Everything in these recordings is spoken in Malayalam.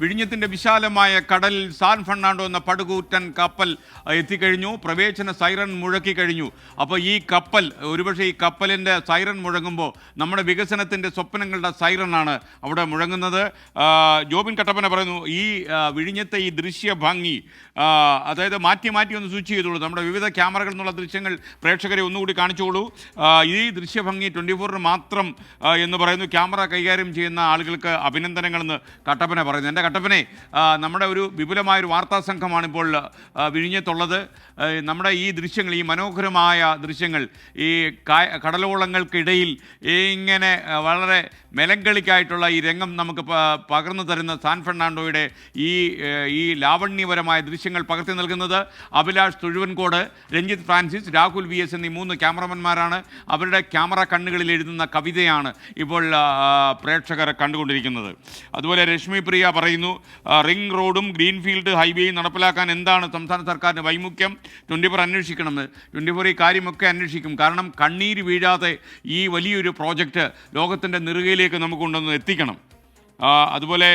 വിഴിഞ്ഞത്തിന്റെ വിശാലമായ കടലിൽ സാൻ ഫെർണാണ്ടോ എന്ന പടുകൂറ്റൻ കപ്പൽ എത്തിക്കഴിഞ്ഞു. പ്രവേശന സൈറൺ മുഴക്കി കഴിഞ്ഞു. അപ്പോൾ ഈ കപ്പൽ ഒരുപക്ഷെ ഈ കപ്പലിൻ്റെ സൈറൺ മുഴങ്ങുമ്പോൾ നമ്മുടെ വികസനത്തിൻ്റെ സ്വപ്നങ്ങളുടെ സൈറണാണ് അവിടെ മുഴങ്ങുന്നത്. ജോബിൻ കട്ടപ്പന പറയുന്നു, ഈ വിഴിഞ്ഞത്തെ ഈ ദൃശ്യ ഭംഗി അതായത് മാറ്റി ഒന്ന് സ്വിച്ച് ചെയ്തോളൂ. നമ്മുടെ വിവിധ ക്യാമറകളിൽ നിന്നുള്ള ദൃശ്യങ്ങൾ പ്രേക്ഷകരെ ഒന്നുകൂടി കാണിച്ചോളൂ. ഈ ദൃശ്യഭംഗി 24 മാത്രം എന്ന് പറയുന്നു. ക്യാമറ കൈകാര്യം ചെയ്യുന്ന ആളുകൾക്ക് അഭിനന്ദനങ്ങളെന്ന് കട്ടപ്പന പറയുന്നു. എൻ്റെ കട്ടപ്പനെ, നമ്മുടെ ഒരു വിപുലമായൊരു വാർത്താ സംഘമാണ് ഇപ്പോൾ വിഴിഞ്ഞത്തുള്ളത്. നമ്മുടെ ഈ ദൃശ്യങ്ങൾ, ഈ മനോഹരമായ ദൃശ്യങ്ങൾ, ഈ കടലോളങ്ങൾക്കിടയിൽ ഇങ്ങനെ വളരെ മെലങ്കളിക്കായിട്ടുള്ള ഈ രംഗം നമുക്ക് പകർന്നു തരുന്ന സാൻ ഫെർണാണ്ടോയുടെ ഈ ലാവണ്യപരമായ ദൃശ്യങ്ങൾ പകർത്തി നൽകുന്നത് അഭിലാഷ് തൊഴുവൻകോട്, രഞ്ജിത്ത് ഫ്രാൻസിസ്, രാഹുൽ VS എന്നീ 3 ക്യാമറമാന്മാരാണ്. അവരുടെ ക്യാമറ കണ്ണുകളിൽ എഴുതുന്ന കവിതയാണ് ഇപ്പോൾ പ്രേക്ഷകർ കണ്ടുകൊണ്ടിരിക്കുന്നത്. അതുപോലെ രശ്മി പ്രിയ പറയുന്നു, റിംഗ് റോഡും ഗ്രീൻഫീൽഡ് ഹൈവേയും നടപ്പിലാക്കാൻ എന്താണ് സംസ്ഥാന സർക്കാരിന് വൈമുഖ്യം? 24 അന്വേഷിക്കണമെന്ന്. 24 ഈ കാര്യമൊക്കെ അന്വേഷിക്കും. കാരണം കണ്ണീര് വീഴാതെ ഈ വലിയൊരു പ്രോജക്റ്റ് ലോകത്തിൻ്റെ നെറുകയിലേക്ക് നമുക്ക് കൊണ്ടുവന്ന് എത്തിക്കണം. അതുപോലെ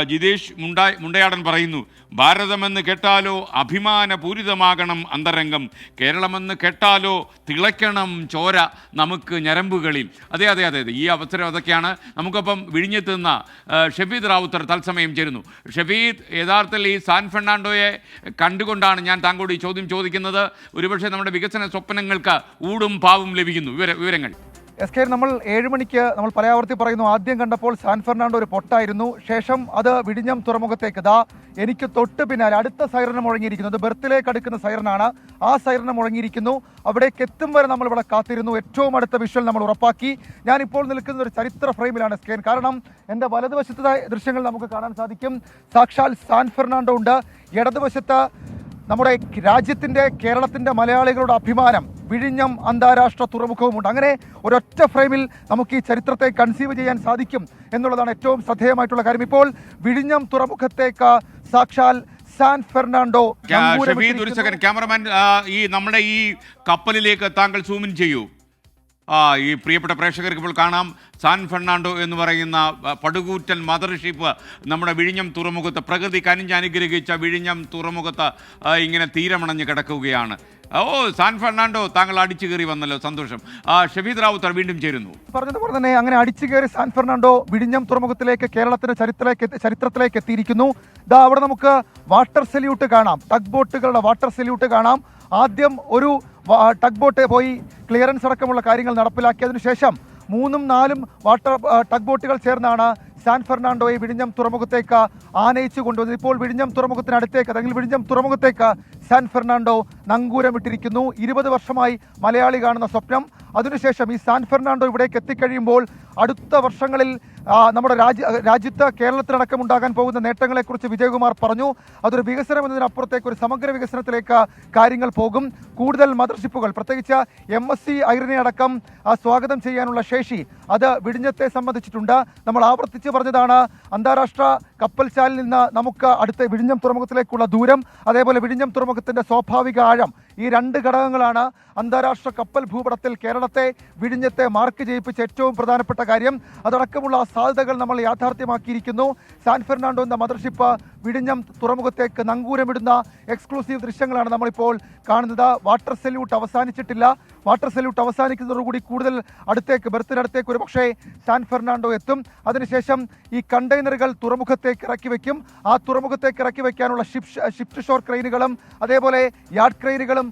ജിതേഷ് മുണ്ടയാടൻ പറയുന്നു, ഭാരതമെന്ന് കേട്ടാലോ അഭിമാനപൂരിതമാകണം അന്തരംഗം, കേരളമെന്ന് കേട്ടാലോ തിളയ്ക്കണം ചോര നമുക്ക് ഞരമ്പുകളിൽ. അതെ, ഈ അവസരം അതൊക്കെയാണ്. നമുക്കൊപ്പം വിഴിഞ്ഞെത്ത് നിന്ന ഷഫീദ് റാവുത്തർ തത്സമയം ചേരുന്നു. ഷഫീദ്, യഥാർത്ഥത്തിൽ ഈ സാൻ ഫെർണാണ്ടോയെ കണ്ടുകൊണ്ടാണ് ഞാൻ താങ്കളോട് ഈ ചോദ്യം ചോദിക്കുന്നത്. ഒരുപക്ഷെ നമ്മുടെ വികസന സ്വപ്നങ്ങൾക്ക് ഊടും പാവും ലഭിക്കുന്നു. വിവരങ്ങൾ. SK, നമ്മൾ 7 മണിക്ക് നമ്മൾ പലയാവർത്തി പറയുന്നു, ആദ്യം കണ്ടപ്പോൾ സാൻ ഫെർണാണ്ടോ ഒരു പൊട്ടായിരുന്നു. ശേഷം അത് വിഴിഞ്ഞം തുറമുഖത്തേക്ക് എനിക്ക് തൊട്ട് പിന്നാലെ അടുത്ത സൈറൺ മുഴങ്ങിയിരിക്കുന്നു. അത് ബെർത്തിലേക്ക് അടുക്കുന്ന സൈറനാണ്. ആ സൈറൺ മുഴങ്ങിയിരിക്കുന്നു. അവിടേക്ക് എത്തും വരെ നമ്മൾ ഇവിടെ കാത്തിരുന്നു. ഏറ്റവും അടുത്ത വിഷ്വൽ നമ്മൾ ഉറപ്പാക്കി. ഞാനിപ്പോൾ നിൽക്കുന്ന ഒരു ചരിത്ര ഫ്രെയിമിലാണ് SK. കാരണം എൻ്റെ വലതുവശത്തെ ദൃശ്യങ്ങൾ നമുക്ക് കാണാൻ സാധിക്കും. സാക്ഷാൽ സാൻ ഫെർണാണ്ടോ ഉണ്ട്. ഇടതുവശത്ത് നമ്മുടെ രാജ്യത്തിൻ്റെ, കേരളത്തിൻ്റെ, മലയാളികളുടെ അഭിമാനം വിഴിഞ്ഞം അന്താരാഷ്ട്ര തുറമുഖവുമുണ്ട്. അങ്ങനെ ഒരൊറ്റ ഫ്രെയിമിൽ നമുക്ക് ഈ ചരിത്രത്തെ കൺസീവ് ചെയ്യാൻ സാധിക്കും എന്നുള്ളതാണ് ഏറ്റവും ശ്രദ്ധേയമായിട്ടുള്ള കാര്യം. ഇപ്പോൾ വിഴിഞ്ഞം തുറമുഖത്തേക്ക് സാക്ഷാൽ സാൻ ഫെർണാണ്ടോ. ഒരു സെക്കൻഡ് ക്യാമറമാൻ, ഈ നമ്മുടെ ഈ കപ്പലിലേക്ക് താങ്കൾ സൂമിൻ ചെയ്യൂ. ഈ പ്രിയപ്പെട്ട പ്രേക്ഷകർക്ക് ഇപ്പോൾ കാണാം, സാൻ ഫെർണാണ്ടോ എന്ന് പറയുന്ന പടുകൂറ്റൻ മദർഷിപ്പ് നമ്മുടെ വിഴിഞ്ഞം തുറമുഖത്ത്, പ്രകൃതി കനിഞ്ഞ് അനുഗ്രഹിച്ച വിഴിഞ്ഞം തുറമുഖത്ത് ഇങ്ങനെ തീരമണഞ്ഞ് കിടക്കുകയാണ്. സാൻ ഫെർണാണ്ടോ, താങ്കൾ അടിച്ചു കയറി വന്നല്ലോ, സന്തോഷം. ഷഫീദ് റാവുത്തർ വീണ്ടും ചേരുന്നു. പറഞ്ഞതുപോലെ തന്നെ അങ്ങനെ അടിച്ചു കയറി സാൻ ഫെർണാണ്ടോ വിഴിഞ്ഞം തുറമുഖത്തിലേക്ക്, കേരളത്തിന്റെ ചരിത്രത്തിലേക്ക് എത്തിയിരിക്കുന്നു. അവിടെ നമുക്ക് വാട്ടർ സല്യൂട്ട് കാണാം, ടഗ് ബോട്ടുകളുടെ വാട്ടർ സല്യൂട്ട് കാണാം. ആദ്യം ഒരു ടഗ് ബോട്ട് പോയി ക്ലിയറൻസ് അടക്കമുള്ള കാര്യങ്ങൾ നടപ്പിലാക്കിയതിനു ശേഷം 3ഉം 4ഉം ടഗ് ബോട്ടുകൾ ചേർന്നാണ് സാൻ ഫെർണാണ്ടോയെ വിഴിഞ്ഞം തുറമുഖത്തേക്ക് ആനയിച്ചു കൊണ്ടുവന്നത്. ഇപ്പോൾ വിഴിഞ്ഞം തുറമുഖത്തിനടുത്തേക്ക്, അല്ലെങ്കിൽ വിഴിഞ്ഞം തുറമുഖത്തേക്ക് സാൻ ഫെർണാണ്ടോ നങ്കൂരമിട്ടിരിക്കുന്നു. 20 വർഷമായി മലയാളി കാണുന്ന സ്വപ്നം. അതിനുശേഷം ഈ സാൻ ഫെർണാണ്ടോ ഇവിടേക്ക് എത്തിക്കഴിയുമ്പോൾ അടുത്ത വർഷങ്ങളിൽ നമ്മുടെ രാജ്യത്ത്, കേരളത്തിലടക്കം ഉണ്ടാകാൻ പോകുന്ന നേട്ടങ്ങളെക്കുറിച്ച് വിജയകുമാർ പറഞ്ഞു. അതൊരു വികസനം എന്നതിനപ്പുറത്തേക്ക് ഒരു സമഗ്ര വികസനത്തിലേക്ക് കാര്യങ്ങൾ പോകും. കൂടുതൽ മദർഷിപ്പുകൾ, പ്രത്യേകിച്ച് MSC ഐറിനെ അടക്കം സ്വാഗതം ചെയ്യാനുള്ള ശേഷി അത് വിഴിഞ്ഞത്തെ സംബന്ധിച്ചിട്ടുണ്ട്. നമ്മൾ ആവർത്തിച്ച് പറഞ്ഞതാണ്, അന്താരാഷ്ട്ര കപ്പൽശാലിൽ നിന്ന് നമുക്ക് അടുത്ത വിഴിഞ്ഞം തുറമുഖത്തിലേക്കുള്ള ദൂരം, അതേപോലെ വിഴിഞ്ഞം തുറമുഖത്തിൻ്റെ സ്വാഭാവിക ആഴം, ഈ 2 ഘടകങ്ങളാണ് അന്താരാഷ്ട്ര കപ്പൽ ഭൂപടത്തിൽ കേരളത്തെ, വിഴിഞ്ഞത്തെ മാർക്ക് ചെയ്യിപ്പിച്ച ഏറ്റവും പ്രധാനപ്പെട്ട കാര്യം. അതടക്കമുള്ള സാധ്യതകൾ നമ്മൾ യാഥാർത്ഥ്യമാക്കിയിരിക്കുന്നു. സാൻ ഫെർണാണ്ടോ എന്ന മദർഷിപ്പ് വിഴിഞ്ഞം തുറമുഖത്തേക്ക് നങ്കൂരമിടുന്ന എക്സ്ക്ലൂസീവ് ദൃശ്യങ്ങളാണ് നമ്മളിപ്പോൾ കാണുന്നത്. വാട്ടർ സല്യൂട്ട് അവസാനിച്ചിട്ടില്ല. വാട്ടർ സല്യൂട്ട് അവസാനിക്കുന്നതോടുകൂടി കൂടുതൽ അടുത്തേക്ക്, ബെർത്തിനടുത്തേക്ക് ഒരു പക്ഷേ സാൻ ഫെർണാണ്ടോ എത്തും. അതിനുശേഷം ഈ കണ്ടെയ്നറുകൾ തുറമുഖത്തേക്ക് ഇറക്കി വയ്ക്കും. ആ തുറമുഖത്തേക്ക് ഇറക്കി വയ്ക്കാനുള്ള ഷിഫ്റ്റ് ഷോർ ക്രെയിനുകളും അതേപോലെ യാർഡ് ക്രെയിനുകളും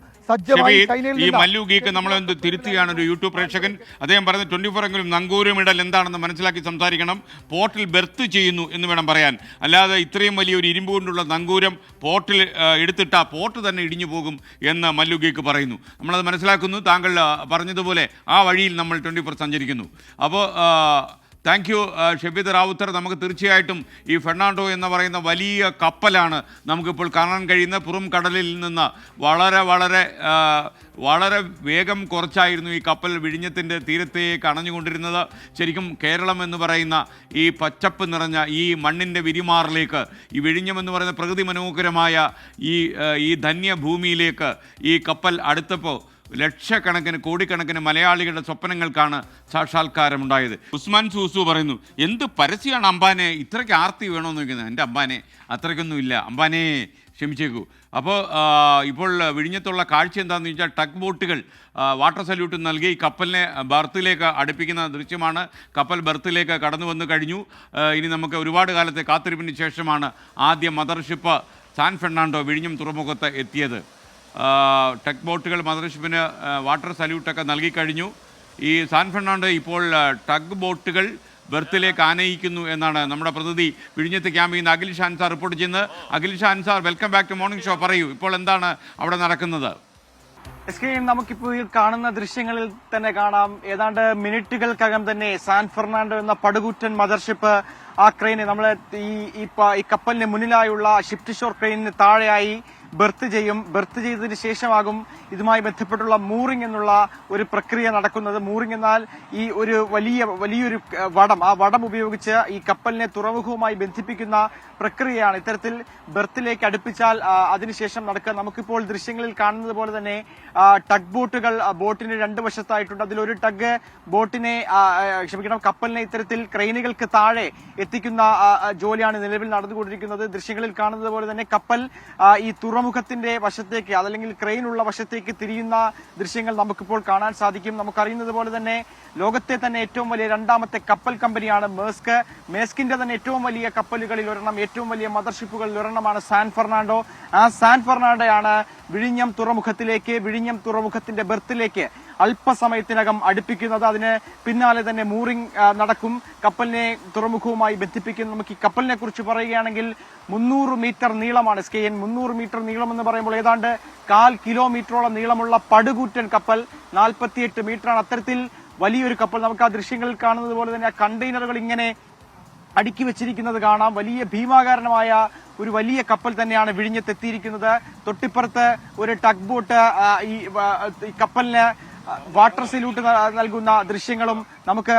ഈ മല്ലൂഗീക്ക് നമ്മളെന്ത് തിരുത്തുകയാണ് ഒരു യൂട്യൂബ് പ്രേക്ഷകൻ. അദ്ദേഹം പറയുന്നത് 24 എങ്കിലും നങ്കൂരമിടൽ എന്താണെന്ന് മനസ്സിലാക്കി സംസാരിക്കണം. പോർട്ടിൽ ബെർത്ത് ചെയ്യുന്നു എന്ന് വേണം പറയാൻ. അല്ലാതെ ഇത്രയും വലിയൊരു ഇരുമ്പ് കൊണ്ടുള്ള നങ്കൂരം പോർട്ടിൽ എടുത്തിട്ട പോർട്ട് തന്നെ ഇടിഞ്ഞു പോകും എന്ന് മല്ലൂഗീക്ക് പറയുന്നു. നമ്മളത് മനസ്സിലാക്കുന്നു. താങ്കൾ പറഞ്ഞതുപോലെ ആ വഴിയിൽ നമ്മൾ 24 സഞ്ചരിക്കുന്നു. അപ്പോൾ താങ്ക് യു ഷഫീദ് റാവുത്തർ. നമുക്ക് തീർച്ചയായിട്ടും ഈ ഫെർണാണ്ടോ എന്ന് പറയുന്ന വലിയ കപ്പലാണ് നമുക്കിപ്പോൾ കാണാൻ കഴിയുന്ന. പുറം കടലിൽ നിന്ന് വളരെ വേഗം കുറച്ചായിരുന്നു ഈ കപ്പൽ വിഴിഞ്ഞത്തിൻ്റെ തീരത്തേക്ക് അണഞ്ഞുകൊണ്ടിരുന്നത്. ശരിക്കും കേരളം എന്ന് പറയുന്ന ഈ പച്ചപ്പ് നിറഞ്ഞ ഈ മണ്ണിൻ്റെ വിരിമാറിലേക്ക്, ഈ വിഴിഞ്ഞം എന്ന് പറയുന്ന പ്രകൃതി മനോഹരമായ ഈ ധന്യഭൂമിയിലേക്ക് ഈ കപ്പൽ അടുത്തപ്പോൾ ലക്ഷക്കണക്കിന് കോടിക്കണക്കിന് മലയാളികളുടെ സ്വപ്നങ്ങൾക്കാണ് സാക്ഷാത്കാരമുണ്ടായത്. ഉസ്മാൻ സൂസു പറയുന്നു, എന്ത് പരസ്യമാണ് അംബാനെ, ഇത്രയ്ക്ക് ആർത്തി വേണമെന്ന് ചോദിക്കുന്നത്. എൻ്റെ അംബാനെ അത്രയ്ക്കൊന്നും ഇല്ല, അംബാനെ ക്ഷമിച്ചേക്കൂ. അപ്പോൾ ഇപ്പോൾ വിഴിഞ്ഞത്തുള്ള കാഴ്ച എന്താണെന്ന് ചോദിച്ചാൽ ടഗ് ബോട്ടുകൾ വാട്ടർ സല്യൂട്ട് നൽകി കപ്പലിനെ ബർത്തിലേക്ക് അടുപ്പിക്കുന്ന ദൃശ്യമാണ്. കപ്പൽ ബർത്തിലേക്ക് കടന്നു വന്നു കഴിഞ്ഞു. ഇനി നമുക്ക് ഒരുപാട് കാലത്തെ കാത്തിരിപ്പിന് ശേഷമാണ് ആദ്യ മദർഷിപ്പ് സാൻ ഫെർണാണ്ടോ വിഴിഞ്ഞം തുറമുഖത്ത് എത്തിയത്. ടഗ് ബോട്ടുകൾ മദർഷിപ്പിന് വാട്ടർ സല്യൂട്ടൊക്കെ നൽകിക്കഴിഞ്ഞു. ഈ സാൻ ഫെർണാണ്ടോ ഇപ്പോൾ ടഗ് ബോട്ടുകൾ ബർത്തിലേക്ക് ആനയിക്കുന്നു എന്നാണ് നമ്മുടെ പ്രതിനിധി വിഴിഞ്ഞത്ത് ക്യാമ്പിൽ നിന്ന് അഖിൽ ഷാൻ സാർ റിപ്പോർട്ട് ചെയ്യുന്നത്. Akhil Shan sir, welcome back to morning show. പറയൂ, ഇപ്പോൾ എന്താണ് അവിടെ നടക്കുന്നത്? നമുക്കിപ്പോൾ ഈ കാണുന്ന ദൃശ്യങ്ങളിൽ തന്നെ കാണാം, ഏതാണ്ട് മിനിറ്റുകൾക്കകം തന്നെ സാൻ ഫെർണാണ്ടോ എന്ന പടുകൂറ്റൻ മദർഷിപ്പ് ആ ക്രെയിന് നമ്മള് ഈ കപ്പലിന് മുന്നിലായുള്ള ഷിഫ്റ്റ് ഷോർ ക്രെയിനിന് താഴെയായി ബെർത്ത് ചെയ്യും. ബെർത്ത് ചെയ്തതിന് ശേഷമാകും ഇതുമായി ബന്ധപ്പെട്ടുള്ള മൂറിംഗ് എന്നുള്ള ഒരു പ്രക്രിയ നടക്കുന്നത്. മൂറിംഗ് എന്നാൽ ഈ ഒരു വലിയൊരു വടം, ആ വടം ഉപയോഗിച്ച് ഈ കപ്പലിനെ തുറമുഖവുമായി ബന്ധിപ്പിക്കുന്ന പ്രക്രിയയാണ്. ഇത്തരത്തിൽ ബെർത്തിലേക്ക് അടുപ്പിച്ചാൽ അതിനുശേഷം നടക്കുക. നമുക്കിപ്പോൾ ദൃശ്യങ്ങളിൽ കാണുന്നത് പോലെ തന്നെ ടഗ് ബോട്ടുകൾ ബോട്ടിന് രണ്ട് വശത്തായിട്ടുണ്ട്. അതിലൊരു ടഗ് ബോട്ടിനെ കപ്പലിനെ ഇത്തരത്തിൽ ക്രെയിനുകൾക്ക് താഴെ എത്തിക്കുന്ന ജോലിയാണ് നിലവിൽ നടന്നുകൊണ്ടിരിക്കുന്നത്. ദൃശ്യങ്ങളിൽ കാണുന്നത് പോലെ തന്നെ കപ്പൽ ഈ തുറമുഖത്തിന്റെ വശത്തേക്ക് അതല്ലെങ്കിൽ ക്രെയിനുള്ള വശത്തേക്ക് തിരിയുന്ന ദൃശ്യങ്ങൾ നമുക്കിപ്പോൾ കാണാൻ സാധിക്കും. നമുക്കറിയുന്നത് പോലെ തന്നെ ലോകത്തെ തന്നെ ഏറ്റവും വലിയ രണ്ടാമത്തെ കപ്പൽ കമ്പനിയാണ് മേസ്ക്. മേസ്കിന്റെ തന്നെ ഏറ്റവും വലിയ കപ്പലുകളിൽ ഒരെണ്ണം, ഏറ്റവും വലിയ മദർഷിപ്പുകളിൽ ഒരെണ്ണമാണ് സാൻ ഫെർണാണ്ടോ. ആ സാൻ ഫെർണാണ്ടോയാണ് വിഴിഞ്ഞം തുറമുഖത്തിന്റെ ബെർത്തിലേക്ക് അല്പസമയത്തിനകം അടുപ്പിക്കുന്നത്. അതിന് പിന്നാലെ തന്നെ മൂറിംഗ് നടക്കും, കപ്പലിനെ തുറമുഖവുമായി ബന്ധിപ്പിക്കും. നമുക്ക് ഈ കപ്പലിനെ കുറിച്ച് പറയുകയാണെങ്കിൽ 300 മീറ്റർ നീളമാണ്. 300 മീറ്റർ നീളം എന്ന് പറയുമ്പോൾ ഏതാണ്ട് 1/4 കിലോമീറ്ററോളം നീളമുള്ള പടുകൂറ്റൻ കപ്പൽ, 48 മീറ്ററാണ്. അത്തരത്തിൽ വലിയൊരു കപ്പൽ. നമുക്ക് ആ ദൃശ്യങ്ങളിൽ കാണുന്നത് പോലെ തന്നെ ആ കണ്ടെയ്നറുകൾ ഇങ്ങനെ അടുക്കി വെച്ചിരിക്കുന്നത് കാണാം. വലിയ ഭീമാകാരമായ ഒരു വലിയ കപ്പൽ തന്നെയാണ് വിഴിഞ്ഞത്തെത്തിയിരിക്കുന്നത്. തൊട്ടിപ്പുറത്ത് ഒരു ടഗ് ബോട്ട് ഈ കപ്പലിന് വാട്ടർ സല്യൂട്ട് നൽകുന്ന ദൃശ്യങ്ങളും നമുക്ക്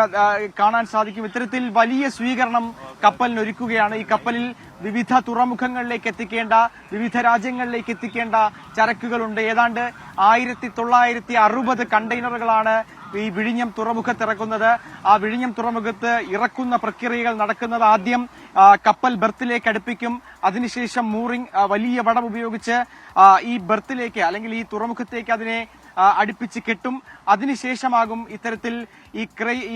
കാണാൻ സാധിക്കും. ഇത്തരത്തിൽ വലിയ സ്വീകരണം കപ്പലിന് ഒരുക്കുകയാണ്. ഈ കപ്പലിൽ വിവിധ തുറമുഖങ്ങളിലേക്ക് എത്തിക്കേണ്ട, വിവിധ രാജ്യങ്ങളിലേക്ക് എത്തിക്കേണ്ട ചരക്കുകളുണ്ട്. ഏതാണ്ട് 1960 കണ്ടെയ്നറുകളാണ് ഈ വിഴിഞ്ഞം തുറമുഖത്ത് ഇറക്കുന്നത്. ആ വിഴിഞ്ഞം തുറമുഖത്ത് ഇറക്കുന്ന പ്രക്രിയകൾ നടക്കുന്നത് ആദ്യം കപ്പൽ ബെർത്തിലേക്ക് അടുപ്പിക്കും. അതിനുശേഷം മൂറിംഗ് വലിയ വടം ഉപയോഗിച്ച് ഈ ബെർത്തിലേക്ക് അല്ലെങ്കിൽ ഈ തുറമുഖത്തേക്ക് അതിനെ അടുപ്പിച്ച് കെട്ടും. അതിനുശേഷമാകും ഇത്തരത്തിൽ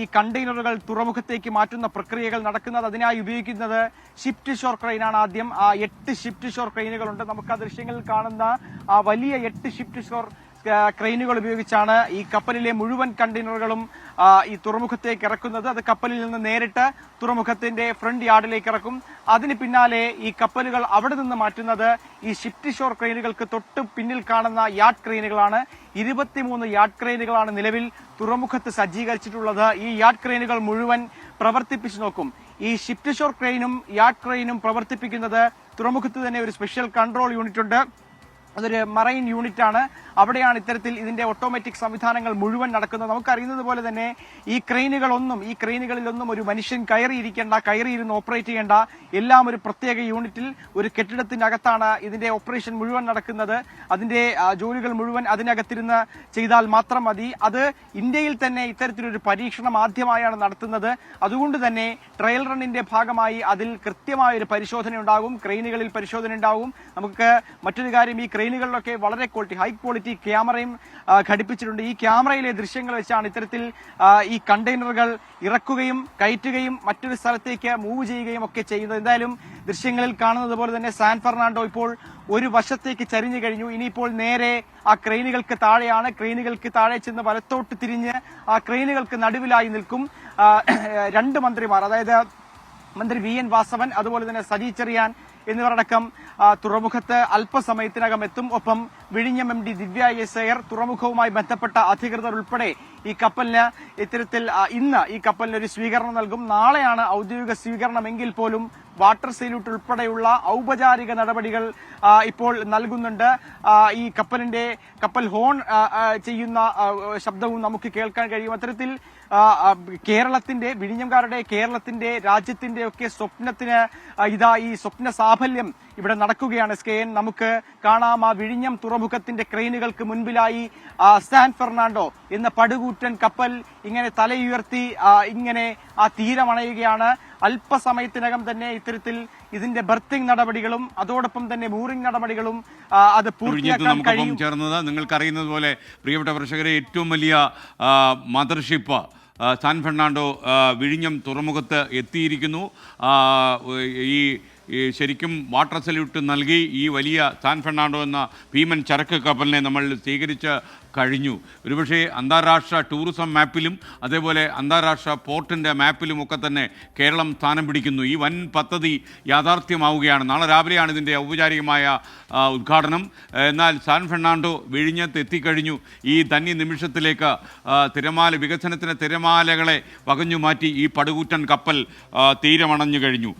ഈ കണ്ടെയ്നറുകൾ തുറമുഖത്തേക്ക് മാറ്റുന്ന പ്രക്രിയകൾ നടക്കുന്നത്. അതിനായി ഉപയോഗിക്കുന്നത് ഷിഫ്റ്റ് ഷോർ ക്രെയിനാണ്. ആദ്യം 8 ഷിഫ്റ്റ് ഷോർ ക്രെയിനുകളുണ്ട്. നമുക്ക് ആ ദൃശ്യങ്ങളിൽ കാണുന്ന ആ വലിയ 8 ഷിഫ്റ്റ് ഷോർ ക്രെയിനുകൾ ഉപയോഗിച്ചാണ് ഈ കപ്പലിലെ മുഴുവൻ കണ്ടെയ്നറുകളും ഈ തുറമുഖത്തേക്ക് ഇറക്കുന്നത്. അത് കപ്പലിൽ നിന്ന് നേരിട്ട് തുറമുഖത്തിന്റെ ഫ്രണ്ട് യാർഡിലേക്ക് ഇറക്കും. അതിന് പിന്നാലെ ഈ കപ്പലുകൾ അവിടെ നിന്ന് മാറ്റുന്നത് ഈ ഷിഫ്റ്റ് ഷോർ ക്രെയിനുകൾക്ക് തൊട്ട് പിന്നിൽ കാണുന്ന യാർഡ് ക്രെയിനുകളാണ്. 23 യാർഡ് ക്രെയിനുകളാണ് നിലവിൽ തുറമുഖത്ത് സജ്ജീകരിച്ചിട്ടുള്ളത്. ഈ യാർഡ് ക്രെയിനുകൾ മുഴുവൻ പ്രവർത്തിപ്പിച്ചു നോക്കും. ഈ ഷിഫ്റ്റ് ഷോർ ക്രെയിനും യാർഡ് ക്രെയിനും പ്രവർത്തിപ്പിക്കുന്നത് തുറമുഖത്ത് തന്നെ ഒരു സ്പെഷ്യൽ കൺട്രോൾ യൂണിറ്റ് ഉണ്ട്. അതൊരു മറൈൻ യൂണിറ്റ് ആണ്. അവിടെയാണ് ഇത്തരത്തിൽ ഇതിന്റെ ഓട്ടോമാറ്റിക് സംവിധാനങ്ങൾ മുഴുവൻ നടക്കുന്നത്. നമുക്കറിയുന്നത് പോലെ തന്നെ ഈ ക്രെയിനുകളിലൊന്നും ഒരു മനുഷ്യൻ കയറിയിരുന്ന് ഓപ്പറേറ്റ് ചെയ്യേണ്ട. എല്ലാം ഒരു പ്രത്യേക യൂണിറ്റിൽ ഒരു കെട്ടിടത്തിനകത്താണ് ഇതിന്റെ ഓപ്പറേഷൻ മുഴുവൻ നടക്കുന്നത്. അതിന്റെ ജോലികൾ മുഴുവൻ അതിനകത്തിരുന്ന് ചെയ്താൽ മാത്രം മതി. അത് ഇന്ത്യയിൽ തന്നെ ഇത്തരത്തിലൊരു പരീക്ഷണം ആദ്യമായാണ് നടത്തുന്നത്. അതുകൊണ്ട് തന്നെ ട്രയൽ റണ്ണിന്റെ ഭാഗമായി അതിൽ കൃത്യമായ ഒരു പരിശോധന ഉണ്ടാകും. ക്രെയിനുകളിൽ പരിശോധന ഉണ്ടാകും. നമുക്ക് മറ്റൊരു കാര്യം, ഈ ക്രെയിനുകളിലൊക്കെ വളരെ ഹൈ ക്വാളിറ്റി ക്യാമറയും ഘടിപ്പിച്ചിട്ടുണ്ട്. ഈ ക്യാമറയിലെ ദൃശ്യങ്ങൾ വെച്ചാണ് ഇത്തരത്തിൽ ഈ കണ്ടെയ്നറുകൾ ഇറക്കുകയും കയറ്റുകയും മറ്റൊരു സ്ഥലത്തേക്ക് മൂവ് ചെയ്യുകയും ഒക്കെ ചെയ്യുന്നത്. എന്തായാലും ദൃശ്യങ്ങളിൽ കാണുന്നത് പോലെ തന്നെ സാൻ ഫെർണാണ്ടോ ഇപ്പോൾ ഒരു വശത്തേക്ക് ചരിഞ്ഞു കഴിഞ്ഞു. ഇനിയിപ്പോൾ നേരെ ആ ക്രെയിനുകൾക്ക് താഴെയാണ്. ക്രെയിനുകൾക്ക് താഴെ ചെന്ന് വലത്തോട്ട് തിരിഞ്ഞ് ആ ക്രെയിനുകൾക്ക് നടുവിലായി നിൽക്കും 2 മന്ത്രിമാർ, അതായത് മന്ത്രി VN വാസവൻ അതുപോലെ തന്നെ സജി ചെറിയാൻ എന്നിവരടക്കം തുറമുഖത്ത് അല്പസമയത്തിനകം എത്തും. ഒപ്പം വിഴിഞ്ഞം MD ദിവ്യ എസ് അയ്യർ, തുറമുഖവുമായി ബന്ധപ്പെട്ട അധികൃതർ ഉൾപ്പെടെ ഈ കപ്പലിന് ഇത്തരത്തിൽ ഇന്ന് ഈ കപ്പലിന് ഒരു സ്വീകരണം നൽകും. നാളെയാണ് ഔദ്യോഗിക സ്വീകരണമെങ്കിൽ പോലും വാട്ടർ സല്യൂട്ട് ഉൾപ്പെടെയുള്ള ഔപചാരിക നടപടികൾ ഇപ്പോൾ നൽകുന്നുണ്ട്. ഈ കപ്പൽ ഹോൺ ചെയ്യുന്ന ശബ്ദവും നമുക്ക് കേൾക്കാൻ കഴിയും. അത്തരത്തിൽ കേരളത്തിന്റെ കേരളത്തിന്റെ രാജ്യത്തിന്റെ ഒക്കെ സ്വപ്നത്തിന് ഈ സ്വപ്ന സാഫല്യം ഇവിടെ നടക്കുകയാണ്. SKN നമുക്ക് കാണാം, ആ വിഴിഞ്ഞം തുറമുഖത്തിന്റെ ക്രെയിനുകൾക്ക് മുൻപിലായി സാൻ ഫെർണാണ്ടോ എന്ന പടുകൂറ്റൻ കപ്പൽ ഇങ്ങനെ തലയുയർത്തി ഇങ്ങനെ ആ തീരമണയുകയാണ്. അല്പസമയത്തിനകം തന്നെ ഇത്തരത്തിൽ ഇതിന്റെ ബർത്തിംഗ് നടപടികളും അതോടൊപ്പം തന്നെ മൂറിംഗ് നടപടികളും അത് പൂർത്തിയാക്കാൻ കഴിയും. ചേർന്നത് നിങ്ങൾക്കറിയുന്നത് പോലെ പ്രിയപ്പെട്ട പ്രേക്ഷകരെ, ഏറ്റവും വലിയ മദർഷിപ്പ് സാൻ ഫെർണാണ്ടോ വിഴിഞ്ഞം തുറമുഖത്ത് എത്തിയിരിക്കുന്നു. ശരിക്കും വാട്ടർ സല്യൂട്ട് നൽകി ഈ വലിയ സാൻ ഫെർണാണ്ടോ എന്ന ഭീമൻ ചരക്ക് കപ്പലിനെ നമ്മൾ സ്വീകരിച്ച് കഴിഞ്ഞു. ഒരുപക്ഷെ അന്താരാഷ്ട്ര ടൂറിസം മാപ്പിലും അതേപോലെ അന്താരാഷ്ട്ര പോർട്ടിൻ്റെ മാപ്പിലും ഒക്കെ തന്നെ കേരളം സ്ഥാനം പിടിക്കുന്നു. ഈ വൻ പദ്ധതി യാഥാർത്ഥ്യമാവുകയാണ്. നാളെ രാവിലെയാണ് ഇതിൻ്റെ ഔപചാരികമായ ഉദ്ഘാടനം. എന്നാൽ സാൻ ഫെർണാണ്ടോ വിഴിഞ്ഞത്ത് എത്തിക്കഴിഞ്ഞു. ഈ ധന്യ നിമിഷത്തിലേക്ക് വികസനത്തിന് തിരമാലകളെ വകഞ്ഞു മാറ്റി ഈ പടുകൂറ്റൻ കപ്പൽ തീരമണഞ്ഞു കഴിഞ്ഞു.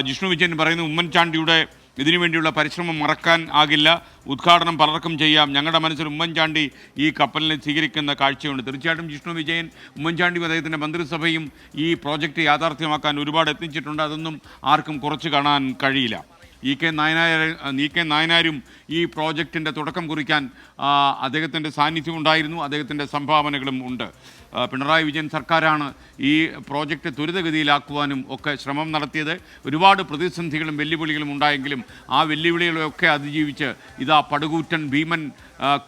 ജിഷ്ണു വിജയൻ പറയുന്നു, ഉമ്മൻചാണ്ടിയുടെ ഇതിനുവേണ്ടിയുള്ള പരിശ്രമം മറക്കാൻ ആകില്ല. ഉദ്ഘാടനം പലർക്കും ചെയ്യാം. ഞങ്ങളുടെ മനസ്സിൽ ഉമ്മൻചാണ്ടി ഈ കപ്പലിനെ സ്വീകരിക്കുന്ന കാഴ്ചയുണ്ട്. തീർച്ചയായിട്ടും ജിഷ്ണു വിജയൻ, ഉമ്മൻചാണ്ടിയും അദ്ദേഹത്തിൻ്റെ മന്ത്രിസഭയും ഈ പ്രോജക്റ്റ് യാഥാർത്ഥ്യമാക്കാൻ ഒരുപാട് എത്തിച്ചിട്ടുണ്ട്. അതൊന്നും ആർക്കും കുറച്ച് കാണാൻ കഴിയില്ല. ഇ കെ നായനാരും ഈ പ്രോജക്റ്റിൻ്റെ തുടക്കം കുറിക്കാൻ അദ്ദേഹത്തിൻ്റെ സാന്നിധ്യം ഉണ്ടായിരുന്നു. അദ്ദേഹത്തിൻ്റെ സംഭാവനകളും ഉണ്ട്. പിണറായി വിജയൻ സർക്കാരാണ് ഈ പ്രോജക്റ്റ് ത്വരിതഗതിയിലാക്കുവാനും ഒക്കെ ശ്രമം നടത്തിയത്. ഒരുപാട് പ്രതിസന്ധികളും വെല്ലുവിളികളും ഉണ്ടായെങ്കിലും ആ വെല്ലുവിളികളെയൊക്കെ അതിജീവിച്ച് ഇതാ പടുകൂറ്റൻ ഭീമൻ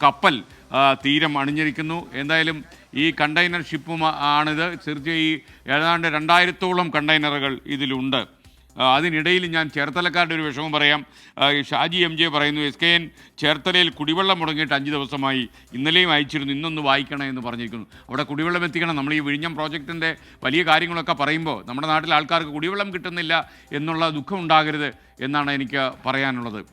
കപ്പൽ തീരം അണിഞ്ഞിരിക്കുന്നു. എന്തായാലും ഈ കണ്ടെയ്നർ ഷിപ്പും ആണിത്. തീർച്ചയായും ഏതാണ്ട് 2000-ഓളം കണ്ടെയ്നറുകൾ ഇതിലുണ്ട്. അതിനിടയിൽ ഞാൻ ചേർത്തലക്കാരുടെ ഒരു വിഷമം പറയാം. ഷാജി MJ പറയുന്നു, SKN ചേർത്തലയിൽ കുടിവെള്ളം മുടങ്ങിയിട്ട് 5 ദിവസമായി. ഇന്നലെയും അയച്ചിരുന്നു, ഇന്നൊന്ന് വായിക്കണം എന്ന് പറഞ്ഞിരിക്കുന്നു. അവിടെ കുടിവെള്ളം എത്തിക്കണം. നമ്മൾ ഈ വിഴിഞ്ഞം പ്രോജക്റ്റിൻ്റെ വലിയ കാര്യങ്ങളൊക്കെ പറയുമ്പോൾ നമ്മുടെ നാട്ടിലെ ആൾക്കാർക്ക് കുടിവെള്ളം കിട്ടുന്നില്ല എന്നുള്ള ദുഃഖം ഉണ്ടാകരുത് എന്നാണ് എനിക്ക് പറയാനുള്ളത്.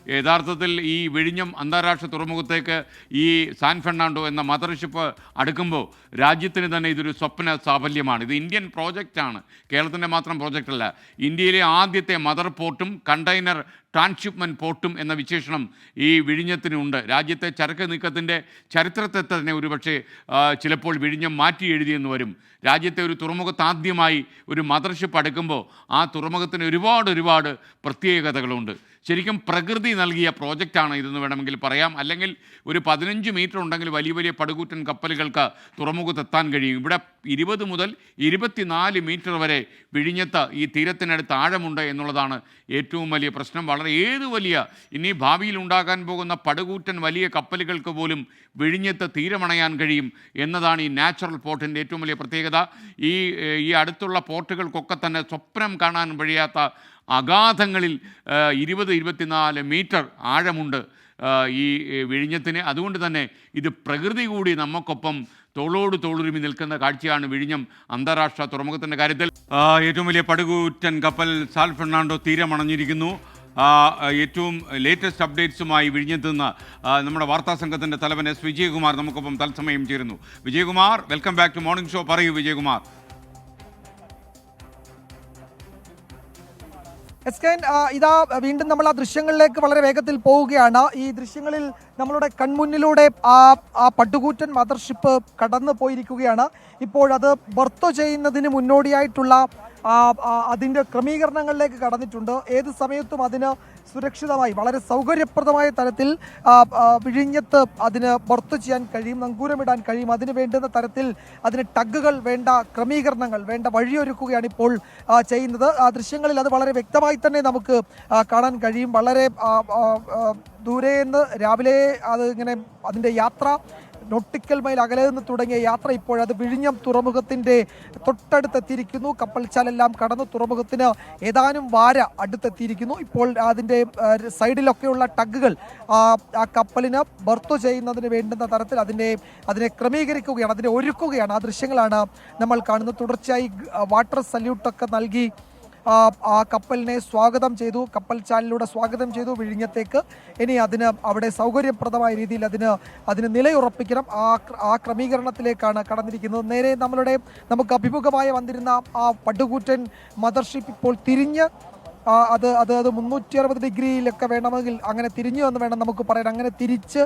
യഥാർത്ഥത്തിൽ ഈ വിഴിഞ്ഞം അന്താരാഷ്ട്ര തുറമുഖത്തേക്ക് ഈ സാൻ ഫെർണാണ്ടോ എന്ന മദർഷിപ്പ് അടുക്കുമ്പോൾ രാജ്യത്തിന് തന്നെ ഇതൊരു സ്വപ്ന സാഫല്യമാണ്. ഇത് ഇന്ത്യൻ പ്രോജക്റ്റാണ്, കേരളത്തിൻ്റെ മാത്രം പ്രോജക്റ്റല്ല. ഇന്ത്യയിലെ ആദ്യത്തെ മദർ പോർട്ടും കണ്ടെയ്നർ ട്രാൻസ്ഷിപ്മെൻറ്റ് പോർട്ടും എന്ന വിശേഷണം ഈ വിഴിഞ്ഞത്തിനുണ്ട്. രാജ്യത്തെ ചരക്ക് നീക്കത്തിൻ്റെ ചരിത്രത്തെ തന്നെ ഒരുപക്ഷെ ചിലപ്പോൾ വിഴിഞ്ഞം മാറ്റി എഴുതിയെന്ന് വരും. രാജ്യത്തെ ഒരു തുറമുഖത്ത് ആദ്യമായി ഒരു മദർഷിപ്പ് അടുക്കുമ്പോൾ ആ തുറമുഖത്തിന് ഒരുപാട് പ്രത്യേകതകളുണ്ട്. ശരിക്കും പ്രകൃതി നൽകിയ പ്രോജക്റ്റാണ് ഇതെന്ന് വേണമെങ്കിൽ പറയാം. അല്ലെങ്കിൽ ഒരു 15 മീറ്റർ ഉണ്ടെങ്കിൽ വലിയ പടുകൂറ്റൻ കപ്പലുകൾക്ക് തുറമുഖത്തെത്താൻ കഴിയും. ഇവിടെ 20 മുതൽ 24 മീറ്റർ വരെ വിഴിഞ്ഞത്ത് ഈ തീരത്തിനടുത്ത് ആഴമുണ്ട് എന്നുള്ളതാണ് ഏറ്റവും വലിയ പ്രശ്നം. ഏത് വലിയ ഇനി ഭാവിയിൽ ഉണ്ടാകാൻ പോകുന്ന പടുകൂറ്റൻ വലിയ കപ്പലുകൾക്ക് പോലും വിഴിഞ്ഞത്ത് തീരമണയാൻ കഴിയും എന്നതാണ് ഈ നാച്ചുറൽ പോർട്ടിൻ്റെ ഏറ്റവും വലിയ പ്രത്യേകത. ഈ അടുത്തുള്ള പോർട്ടുകൾക്കൊക്കെ തന്നെ സ്വപ്നം കാണാൻ കഴിയാത്ത അഗാധങ്ങളിൽ 20-24 മീറ്റർ ആഴമുണ്ട് ഈ വിഴിഞ്ഞത്തിന്. അതുകൊണ്ട് തന്നെ ഇത് പ്രകൃതി കൂടി നമുക്കൊപ്പം തോളോട് തോളുരുമി നിൽക്കുന്ന കാഴ്ചയാണ് വിഴിഞ്ഞം അന്താരാഷ്ട്ര തുറമുഖത്തിൻ്റെ കാര്യത്തിൽ. ഏറ്റവും വലിയ പടുകൂറ്റൻ കപ്പൽ സാൻ ഫെർണാണ്ടോ തീരമണഞ്ഞിരിക്കുന്നു. ഏറ്റവും ലേറ്റസ്റ്റ് അപ്ഡേറ്റ്സുമായി വിഴിഞ്ഞത്ത് നിന്ന് നമ്മുടെ വാർത്താ സംഘത്തിൻ്റെ തലവൻ S. വിജയകുമാർ നമുക്കൊപ്പം തത്സമയം ചേരുന്നു. Vijayakumar, welcome back to morning show. പറയൂ വിജയകുമാർ. SKN ഇതാ വീണ്ടും നമ്മൾ ആ ദൃശ്യങ്ങളിലേക്ക് വളരെ വേഗത്തിൽ പോവുകയാണ്. ഈ ദൃശ്യങ്ങളിൽ നമ്മളുടെ കൺമുന്നിലൂടെ ആ പടുകൂറ്റൻ മദർഷിപ്പ് കടന്നു പോയിരിക്കുകയാണ്. ഇപ്പോഴത് ബർത്ത് ചെയ്യുന്നതിന് മുന്നോടിയായിട്ടുള്ള അതിൻ്റെ ക്രമീകരണങ്ങളിലേക്ക് കടന്നിട്ടുണ്ട്. ഏത് സമയത്തും അതിന് സുരക്ഷിതമായി വളരെ സൗകര്യപ്രദമായ തരത്തിൽ വിഴിഞ്ഞത്ത് അതിന് ബർത്ത് ചെയ്യാൻ കഴിയും, നങ്കൂരമിടാൻ കഴിയും. അതിന് വേണ്ടുന്ന തരത്തിൽ അതിന് ടഗുകൾ വേണ്ട, ക്രമീകരണങ്ങൾ വേണ്ട വഴിയൊരുക്കുകയാണ് ഇപ്പോൾ ചെയ്യുന്നത്. ആ ദൃശ്യങ്ങളിൽ അത് വളരെ വ്യക്തമായി തന്നെ നമുക്ക് കാണാൻ കഴിയും. വളരെ ദൂരെ നിന്ന് രാവിലെ അത് ഇങ്ങനെ അതിൻ്റെ യാത്ര നോട്ടിക്കൽ മൈൽ അകലെ നിന്ന് തുടങ്ങിയ യാത്ര ഇപ്പോഴത് വിഴിഞ്ഞം തുറമുഖത്തിൻ്റെ തൊട്ടടുത്തെത്തിയിരിക്കുന്നു. കപ്പൽച്ചാലെല്ലാം കടന്ന് തുറമുഖത്തിന് ഏതാനും വാര അടുത്തെത്തിയിരിക്കുന്നു. ഇപ്പോൾ അതിൻ്റെ സൈഡിലൊക്കെയുള്ള ടഗുകൾ ആ കപ്പലിന് ബർത്ത് ചെയ്യുന്നതിന് വേണ്ടുന്ന തരത്തിൽ അതിനെ ക്രമീകരിക്കുകയാണ്, അതിനെ ഒരുക്കുകയാണ്. ആ ദൃശ്യങ്ങളാണ് നമ്മൾ കാണുന്നത്. തുടർച്ചയായി വാട്ടർ സല്യൂട്ടൊക്കെ നൽകി ആ കപ്പലിനെ സ്വാഗതം ചെയ്തു, കപ്പൽച്ചാലിലൂടെ സ്വാഗതം ചെയ്തു വിഴിഞ്ഞത്തേക്ക്. ഇനി അതിന് അവിടെ സൗകര്യപ്രദമായ രീതിയിൽ അതിന് നിലയുറപ്പിക്കണം. ആ ക്രമീകരണത്തിലേക്കാണ് കടന്നിരിക്കുന്നത്. നേരെ നമുക്ക് അഭിമുഖമായി വന്നിരുന്ന ആ പടുകൂറ്റൻ മദർഷിപ്പ് ഇപ്പോൾ തിരിഞ്ഞ് അത് 360 ഡിഗ്രിയിലൊക്കെ വേണമെങ്കിൽ അങ്ങനെ തിരിഞ്ഞു എന്ന് വേണം നമുക്ക് പറയാൻ. അങ്ങനെ തിരിച്ച്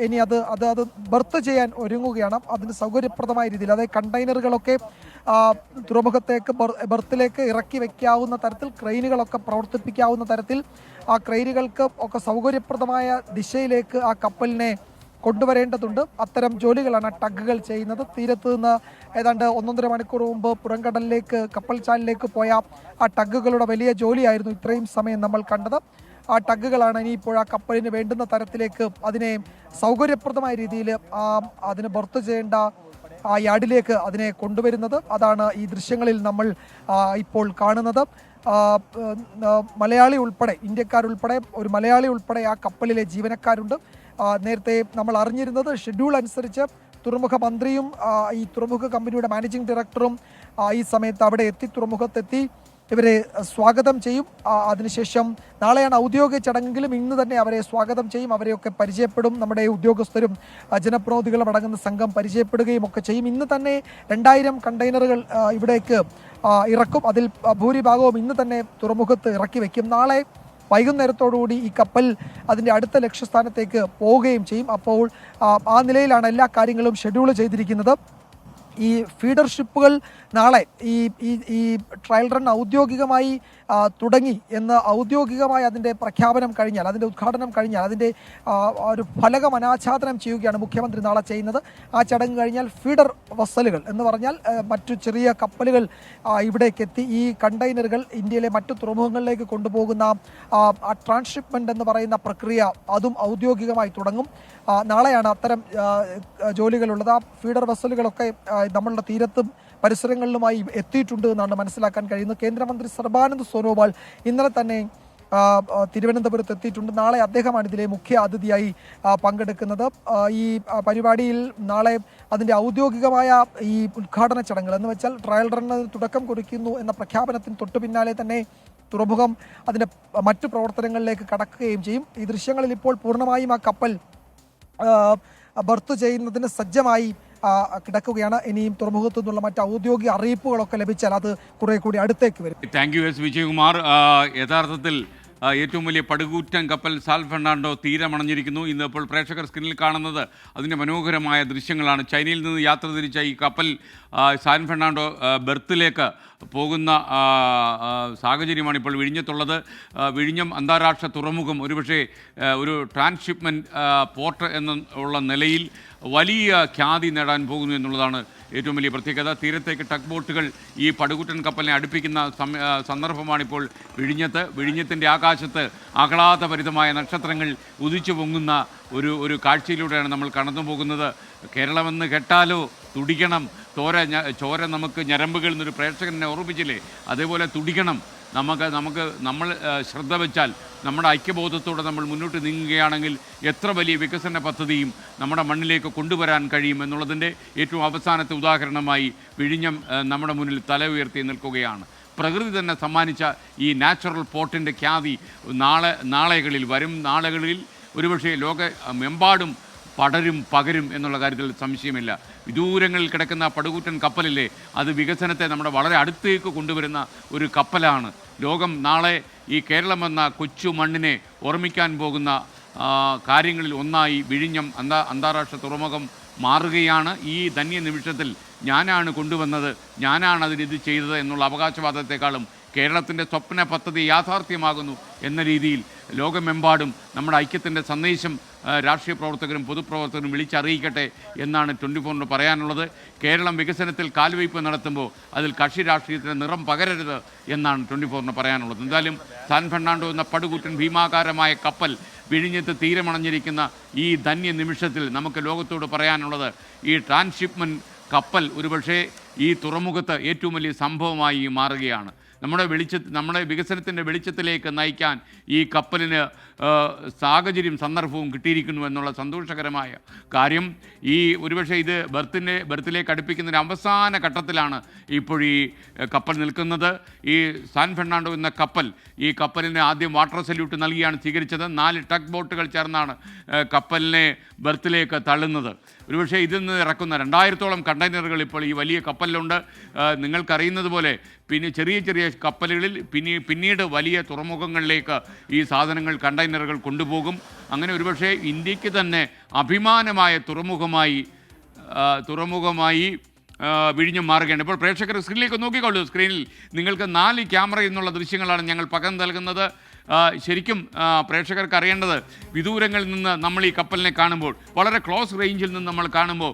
ഇനി അത് ബർത്ത് ചെയ്യാൻ ഒരുങ്ങുകയാണ്. അതിന് സൗകര്യപ്രദമായ രീതിയിൽ അതായത് കണ്ടെയ്നറുകളൊക്കെ തുറമുഖത്തേക്ക് ബർത്തിലേക്ക് ഇറക്കി വെക്കാവുന്ന തരത്തിൽ ക്രെയിനുകളൊക്കെ പ്രവർത്തിപ്പിക്കാവുന്ന തരത്തിൽ ആ ക്രെയിനുകൾക്ക് ഒക്കെ സൗകര്യപ്രദമായ ദിശയിലേക്ക് ആ കപ്പലിനെ കൊണ്ടുവരേണ്ടതുണ്ട്. അത്തരം ജോലികളാണ് ടഗുകൾ ചെയ്യുന്നത്. തീരത്ത് നിന്ന് ഏതാണ്ട് 1.5 മണിക്കൂർ മുമ്പ് പുറംകടലിലേക്ക് കപ്പൽ ചാലിലേക്ക് പോയ ആ ടഗുകളുടെ വലിയ ജോലിയായിരുന്നു ഇത്രയും സമയം നമ്മൾ കണ്ടത്. ആ ടഗുകളാണ് ഇനിയിപ്പോൾ ആ കപ്പലിന് വേണ്ടുന്ന തരത്തിലേക്ക് അതിനെ സൗകര്യപ്രദമായ രീതിയിൽ അതിന് ബർത്ത് ചെയ്യേണ്ട ആ യാർഡിലേക്ക് അതിനെ കൊണ്ടുവരുന്നത്. അതാണ് ഈ ദൃശ്യങ്ങളിൽ നമ്മൾ ഇപ്പോൾ കാണുന്നത്. മലയാളി ഉൾപ്പെടെ, ഇന്ത്യക്കാരുൾപ്പെടെ, ഒരു മലയാളി ഉൾപ്പെടെ ആ കപ്പലിലെ ജീവനക്കാരുണ്ട്. നേരത്തെ നമ്മൾ അറിഞ്ഞിരുന്നത് ഷെഡ്യൂൾ അനുസരിച്ച് തുറമുഖ മന്ത്രിയും ഈ തുറമുഖ കമ്പനിയുടെ മാനേജിംഗ് ഡയറക്ടറും ഈ സമയത്ത് അവിടെ തുറമുഖത്തെത്തി ഇവരെ സ്വാഗതം ചെയ്യും. അതിനുശേഷം നാളെയാണ് ഔദ്യോഗിക ചടങ്ങെങ്കിലും ഇന്ന് തന്നെ അവരെ സ്വാഗതം ചെയ്യും. അവരെയൊക്കെ പരിചയപ്പെടും. നമ്മുടെ ഉദ്യോഗസ്ഥരും ജനപ്രതിനിധികളും അടങ്ങുന്ന സംഘം പരിചയപ്പെടുകയും ഒക്കെ ചെയ്യും. ഇന്ന് തന്നെ 2000 കണ്ടെയ്നറുകൾ ഇവിടേക്ക് ഇറക്കും. അതിൽ ഭൂരിഭാഗവും ഇന്ന് തന്നെ തുറമുഖത്ത് ഇറക്കി വയ്ക്കും. നാളെ വൈകുന്നേരത്തോടുകൂടി ഈ കപ്പൽ അതിൻ്റെ അടുത്ത ലക്ഷ്യസ്ഥാനത്തേക്ക് പോവുകയും ചെയ്യും. അപ്പോൾ ആ നിലയിലാണ് എല്ലാ കാര്യങ്ങളും ഷെഡ്യൂൾ ചെയ്തിരിക്കുന്നത്. ഈ ഫീഡർ ഷിപ്പുകൾ നാളെ ഈ ട്രയൽ റൺ ഔദ്യോഗികമായി തുടങ്ങി എന്ന് ഔദ്യോഗികമായി അതിൻ്റെ പ്രഖ്യാപനം കഴിഞ്ഞാൽ, അതിൻ്റെ ഉദ്ഘാടനം കഴിഞ്ഞാൽ, അതിൻ്റെ ഒരു ഫലകം അനാച്ഛാദനം ചെയ്യുകയാണ് മുഖ്യമന്ത്രി നാളെ ചെയ്യുന്നത്. ആ ചടങ്ങ് കഴിഞ്ഞാൽ ഫീഡർ വസ്സലുകൾ എന്ന് പറഞ്ഞാൽ മറ്റു ചെറിയ കപ്പലുകൾ ഇവിടേക്കെത്തി ഈ കണ്ടെയ്നറുകൾ ഇന്ത്യയിലെ മറ്റു തുറമുഖങ്ങളിലേക്ക് കൊണ്ടുപോകുന്ന ട്രാൻസ്ഷിപ്മെൻ്റ് എന്ന് പറയുന്ന പ്രക്രിയ അതും ഔദ്യോഗികമായി തുടങ്ങും. നാളെയാണ് അത്തരം ജോലികളുള്ളത്. ആ ഫീഡർ വസ്സലുകളൊക്കെ നമ്മളുടെ തീരത്തും പരിസരങ്ങളിലുമായി എത്തിയിട്ടുണ്ട് എന്നാണ് മനസ്സിലാക്കാൻ കഴിയുന്നത്. കേന്ദ്രമന്ത്രി സർബാനന്ദ് സോനോവാൾ ഇന്നലെ തന്നെ തിരുവനന്തപുരത്ത് എത്തിയിട്ടുണ്ട്. നാളെ അദ്ദേഹമാണ് ഇതിലെ മുഖ്യ അതിഥിയായി പങ്കെടുക്കുന്നത്. ഈ പരിപാടിയിൽ നാളെ അതിൻ്റെ ഔദ്യോഗികമായ ഈ ഉദ്ഘാടന ചടങ്ങുകൾ എന്ന് വെച്ചാൽ ട്രയൽ റണ്ണിന് തുടക്കം കുറിക്കുന്നു എന്ന പ്രഖ്യാപനത്തിന് തൊട്ടു പിന്നാലെ തന്നെ തുറമുഖം അതിൻ്റെ മറ്റു പ്രവർത്തനങ്ങളിലേക്ക് കടക്കുകയും ചെയ്യും. ഈ ദൃശ്യങ്ങളിൽ ഇപ്പോൾ പൂർണ്ണമായും ആ കപ്പൽ ബർത്ത് ചെയ്യുന്നതിന് സജ്ജമായി കിടക്കുകയാണ്. ഇനിയും തുറമുഖത്തു നിന്നുള്ള മറ്റ് ഔദ്യോഗിക അറിയിപ്പുകളൊക്കെ ലഭിച്ചാൽ അത് കുറെ കൂടി അടുത്തേക്ക് വരും. Thank you S Vijayakumar. യഥാർത്ഥത്തിൽ ഏറ്റവും വലിയ പടുകൂറ്റൻ കപ്പൽ സാൻ ഫെർണാണ്ടോ തീരമണഞ്ഞിരിക്കുന്നു. ഇന്ന് ഇപ്പോൾ പ്രേക്ഷകർ സ്ക്രീനിൽ കാണുന്നത് അതിൻ്റെ മനോഹരമായ ദൃശ്യങ്ങളാണ്. ചൈനയിൽ നിന്ന് യാത്ര തിരിച്ച ഈ കപ്പൽ സാൻ ഫെർണാണ്ടോ ബെർത്തിലേക്ക് പോകുന്ന സാഹചര്യമാണ് ഇപ്പോൾ വിഴിഞ്ഞത്തുള്ളത്. വിഴിഞ്ഞം അന്താരാഷ്ട്ര തുറമുഖം ഒരുപക്ഷെ ഒരു ട്രാൻസ്ഷിപ്മെൻറ്റ് പോർട്ട് എന്നുള്ള നിലയിൽ വലിയ ഖ്യാതി നേടാൻ പോകുന്നു എന്നുള്ളതാണ് ഏറ്റവും വലിയ പ്രത്യേകത. തീരത്തേക്ക് ടഗ് ബോട്ടുകൾ ഈ പടുകൂറ്റൻ കപ്പലിനെ അടുപ്പിക്കുന്ന സന്ദർഭമാണിപ്പോൾ വിഴിഞ്ഞത്തിൻ്റെ ആകാശത്ത് ആഹ്ലാദഭരിതമായ നക്ഷത്രങ്ങൾ ഉദിച്ചു പൊങ്ങുന്ന ഒരു കാഴ്ചയിലൂടെയാണ് നമ്മൾ കടന്നു പോകുന്നത്. കേരളമെന്ന് കേട്ടാലോ തുടിക്കണം, ചോര നമുക്ക് ഞരമ്പുകൾ എന്നൊരു പ്രേക്ഷകനെ ഓർമ്മിച്ചില്ലേ, അതേപോലെ തുടിക്കണം. നമ്മൾ ശ്രദ്ധ വെച്ചാൽ, നമ്മുടെ ഐക്യബോധത്തോടെ നമ്മൾ മുന്നോട്ട് നീങ്ങുകയാണെങ്കിൽ എത്ര വലിയ വികസന പദ്ധതിയും നമ്മുടെ മണ്ണിലേക്ക് കൊണ്ടുവരാൻ കഴിയും എന്നുള്ളതിൻ്റെ ഏറ്റവും അവസാനത്തെ ഉദാഹരണമായി വിഴിഞ്ഞം നമ്മുടെ മുന്നിൽ തല ഉയർത്തി നിൽക്കുകയാണ്. പ്രകൃതി തന്നെ സമ്മാനിച്ച ഈ നാച്ചുറൽ പോർട്ടിൻ്റെ ഖ്യാതി വരും നാളുകളിൽ ഒരുപക്ഷെ ലോകമെമ്പാടും പകരും എന്നുള്ള കാര്യത്തിൽ സംശയമില്ല. വിദൂരങ്ങളിൽ കിടക്കുന്ന പടുകൂറ്റൻ കപ്പലില്ലേ, അത് വികസനത്തെ നമ്മുടെ വളരെ അടുത്തേക്ക് കൊണ്ടുവരുന്ന ഒരു കപ്പലാണ്. ലോകം നാളെ ഈ കേരളമെന്ന കൊച്ചു മണ്ണിനെ ഓർമ്മിക്കാൻ പോകുന്ന കാര്യങ്ങളിൽ ഒന്നായി വിഴിഞ്ഞം അന്താരാഷ്ട്ര തുറമുഖം മാറുകയാണ്. ഈ ധന്യ നിമിഷത്തിൽ ഞാനാണ് കൊണ്ടുവന്നത്, ഞാനാണ് അതിനിത് ചെയ്തത് എന്നുള്ള അവകാശവാദത്തെക്കാളും കേരളത്തിൻ്റെ സ്വപ്ന പദ്ധതി യാഥാർത്ഥ്യമാകുന്നു എന്ന രീതിയിൽ ലോകമെമ്പാടും നമ്മുടെ ഐക്യത്തിൻ്റെ സന്ദേശം രാഷ്ട്രീയ പ്രവർത്തകരും പൊതുപ്രവർത്തകരും വിളിച്ചറിയിക്കട്ടെ എന്നാണ് 24 പറയാനുള്ളത്. കേരളം വികസനത്തിൽ കാൽവയ്പ് നടത്തുമ്പോൾ അതിൽ കക്ഷി രാഷ്ട്രീയത്തിന് നിറം പകരരുത് എന്നാണ് 24 പറയാനുള്ളത്. എന്തായാലും സാൻ ഫെർണാണ്ടോ എന്ന പടുകൂറ്റൻ ഭീമാകാരമായ കപ്പൽ വിഴിഞ്ഞത്ത് തീരമണഞ്ഞിരിക്കുന്ന ഈ ധന്യ നിമിഷത്തിൽ നമുക്ക് ലോകത്തോട് പറയാനുള്ളത്, ഈ ട്രാൻസ്ഷിപ്മെൻറ്റ് കപ്പൽ ഒരുപക്ഷെ ഈ തുറമുഖത്ത് ഏറ്റവും വലിയ സംഭവമായി മാറുകയാണ്. നമ്മുടെ വികസനത്തിൻ്റെ വെളിച്ചത്തിലേക്ക് നയിക്കാൻ ഈ കപ്പലിന് സാഹചര്യം സന്ദർഭവും കിട്ടിയിരിക്കുന്നു എന്നുള്ള സന്തോഷകരമായ കാര്യം. ഈ ഒരുപക്ഷെ ഇത് ബർത്തിലേക്ക് അടുപ്പിക്കുന്നതിൻ്റെ അവസാന ഘട്ടത്തിലാണ് ഇപ്പോൾ ഈ കപ്പൽ നിൽക്കുന്നത്. ഈ സാൻ ഫെർണാണ്ടോ എന്ന കപ്പൽ, ഈ കപ്പലിന് ആദ്യം വാട്ടർ സല്യൂട്ട് നൽകിയാണ് സ്വീകരിച്ചത്. 4 ടഗ് ബോട്ടുകൾ ചേർന്നാണ് കപ്പലിനെ ബർത്തിലേക്ക് തള്ളുന്നത്. ഒരുപക്ഷെ ഇതിൽ നിന്ന് ഇറക്കുന്ന 2000-ഓളം കണ്ടെയ്നറുകൾ ഇപ്പോൾ ഈ വലിയ കപ്പലിലുണ്ട്. നിങ്ങൾക്കറിയുന്നത് പോലെ പിന്നെ ചെറിയ ചെറിയ കപ്പലുകളിൽ പിന്നീട് വലിയ തുറമുഖങ്ങളിലേക്ക് ഈ സാധനങ്ങൾ കണ്ടെയ്നറുകൾ കൊണ്ടുപോകും. അങ്ങനെ ഒരുപക്ഷെ ഇന്ത്യക്ക് തന്നെ അഭിമാനമായ തുറമുഖമായി വിഴിഞ്ഞം മാറുകയാണ്. ഇപ്പോൾ പ്രേക്ഷകർ സ്ക്രീനിലേക്ക് നോക്കിക്കൊള്ളൂ. സ്ക്രീനിൽ നിങ്ങൾക്ക് 4 ക്യാമറയിൽ നിന്നുള്ള ദൃശ്യങ്ങളാണ് ഞങ്ങൾ പകർന്നു നൽകുന്നത്. ശരിക്കും പ്രേക്ഷകർക്ക് അറിയേണ്ടത്, വിദൂരങ്ങളിൽ നിന്ന് നമ്മൾ ഈ കപ്പലിനെ കാണുമ്പോൾ, വളരെ ക്ലോസ് റേഞ്ചിൽ നിന്ന് നമ്മൾ കാണുമ്പോൾ,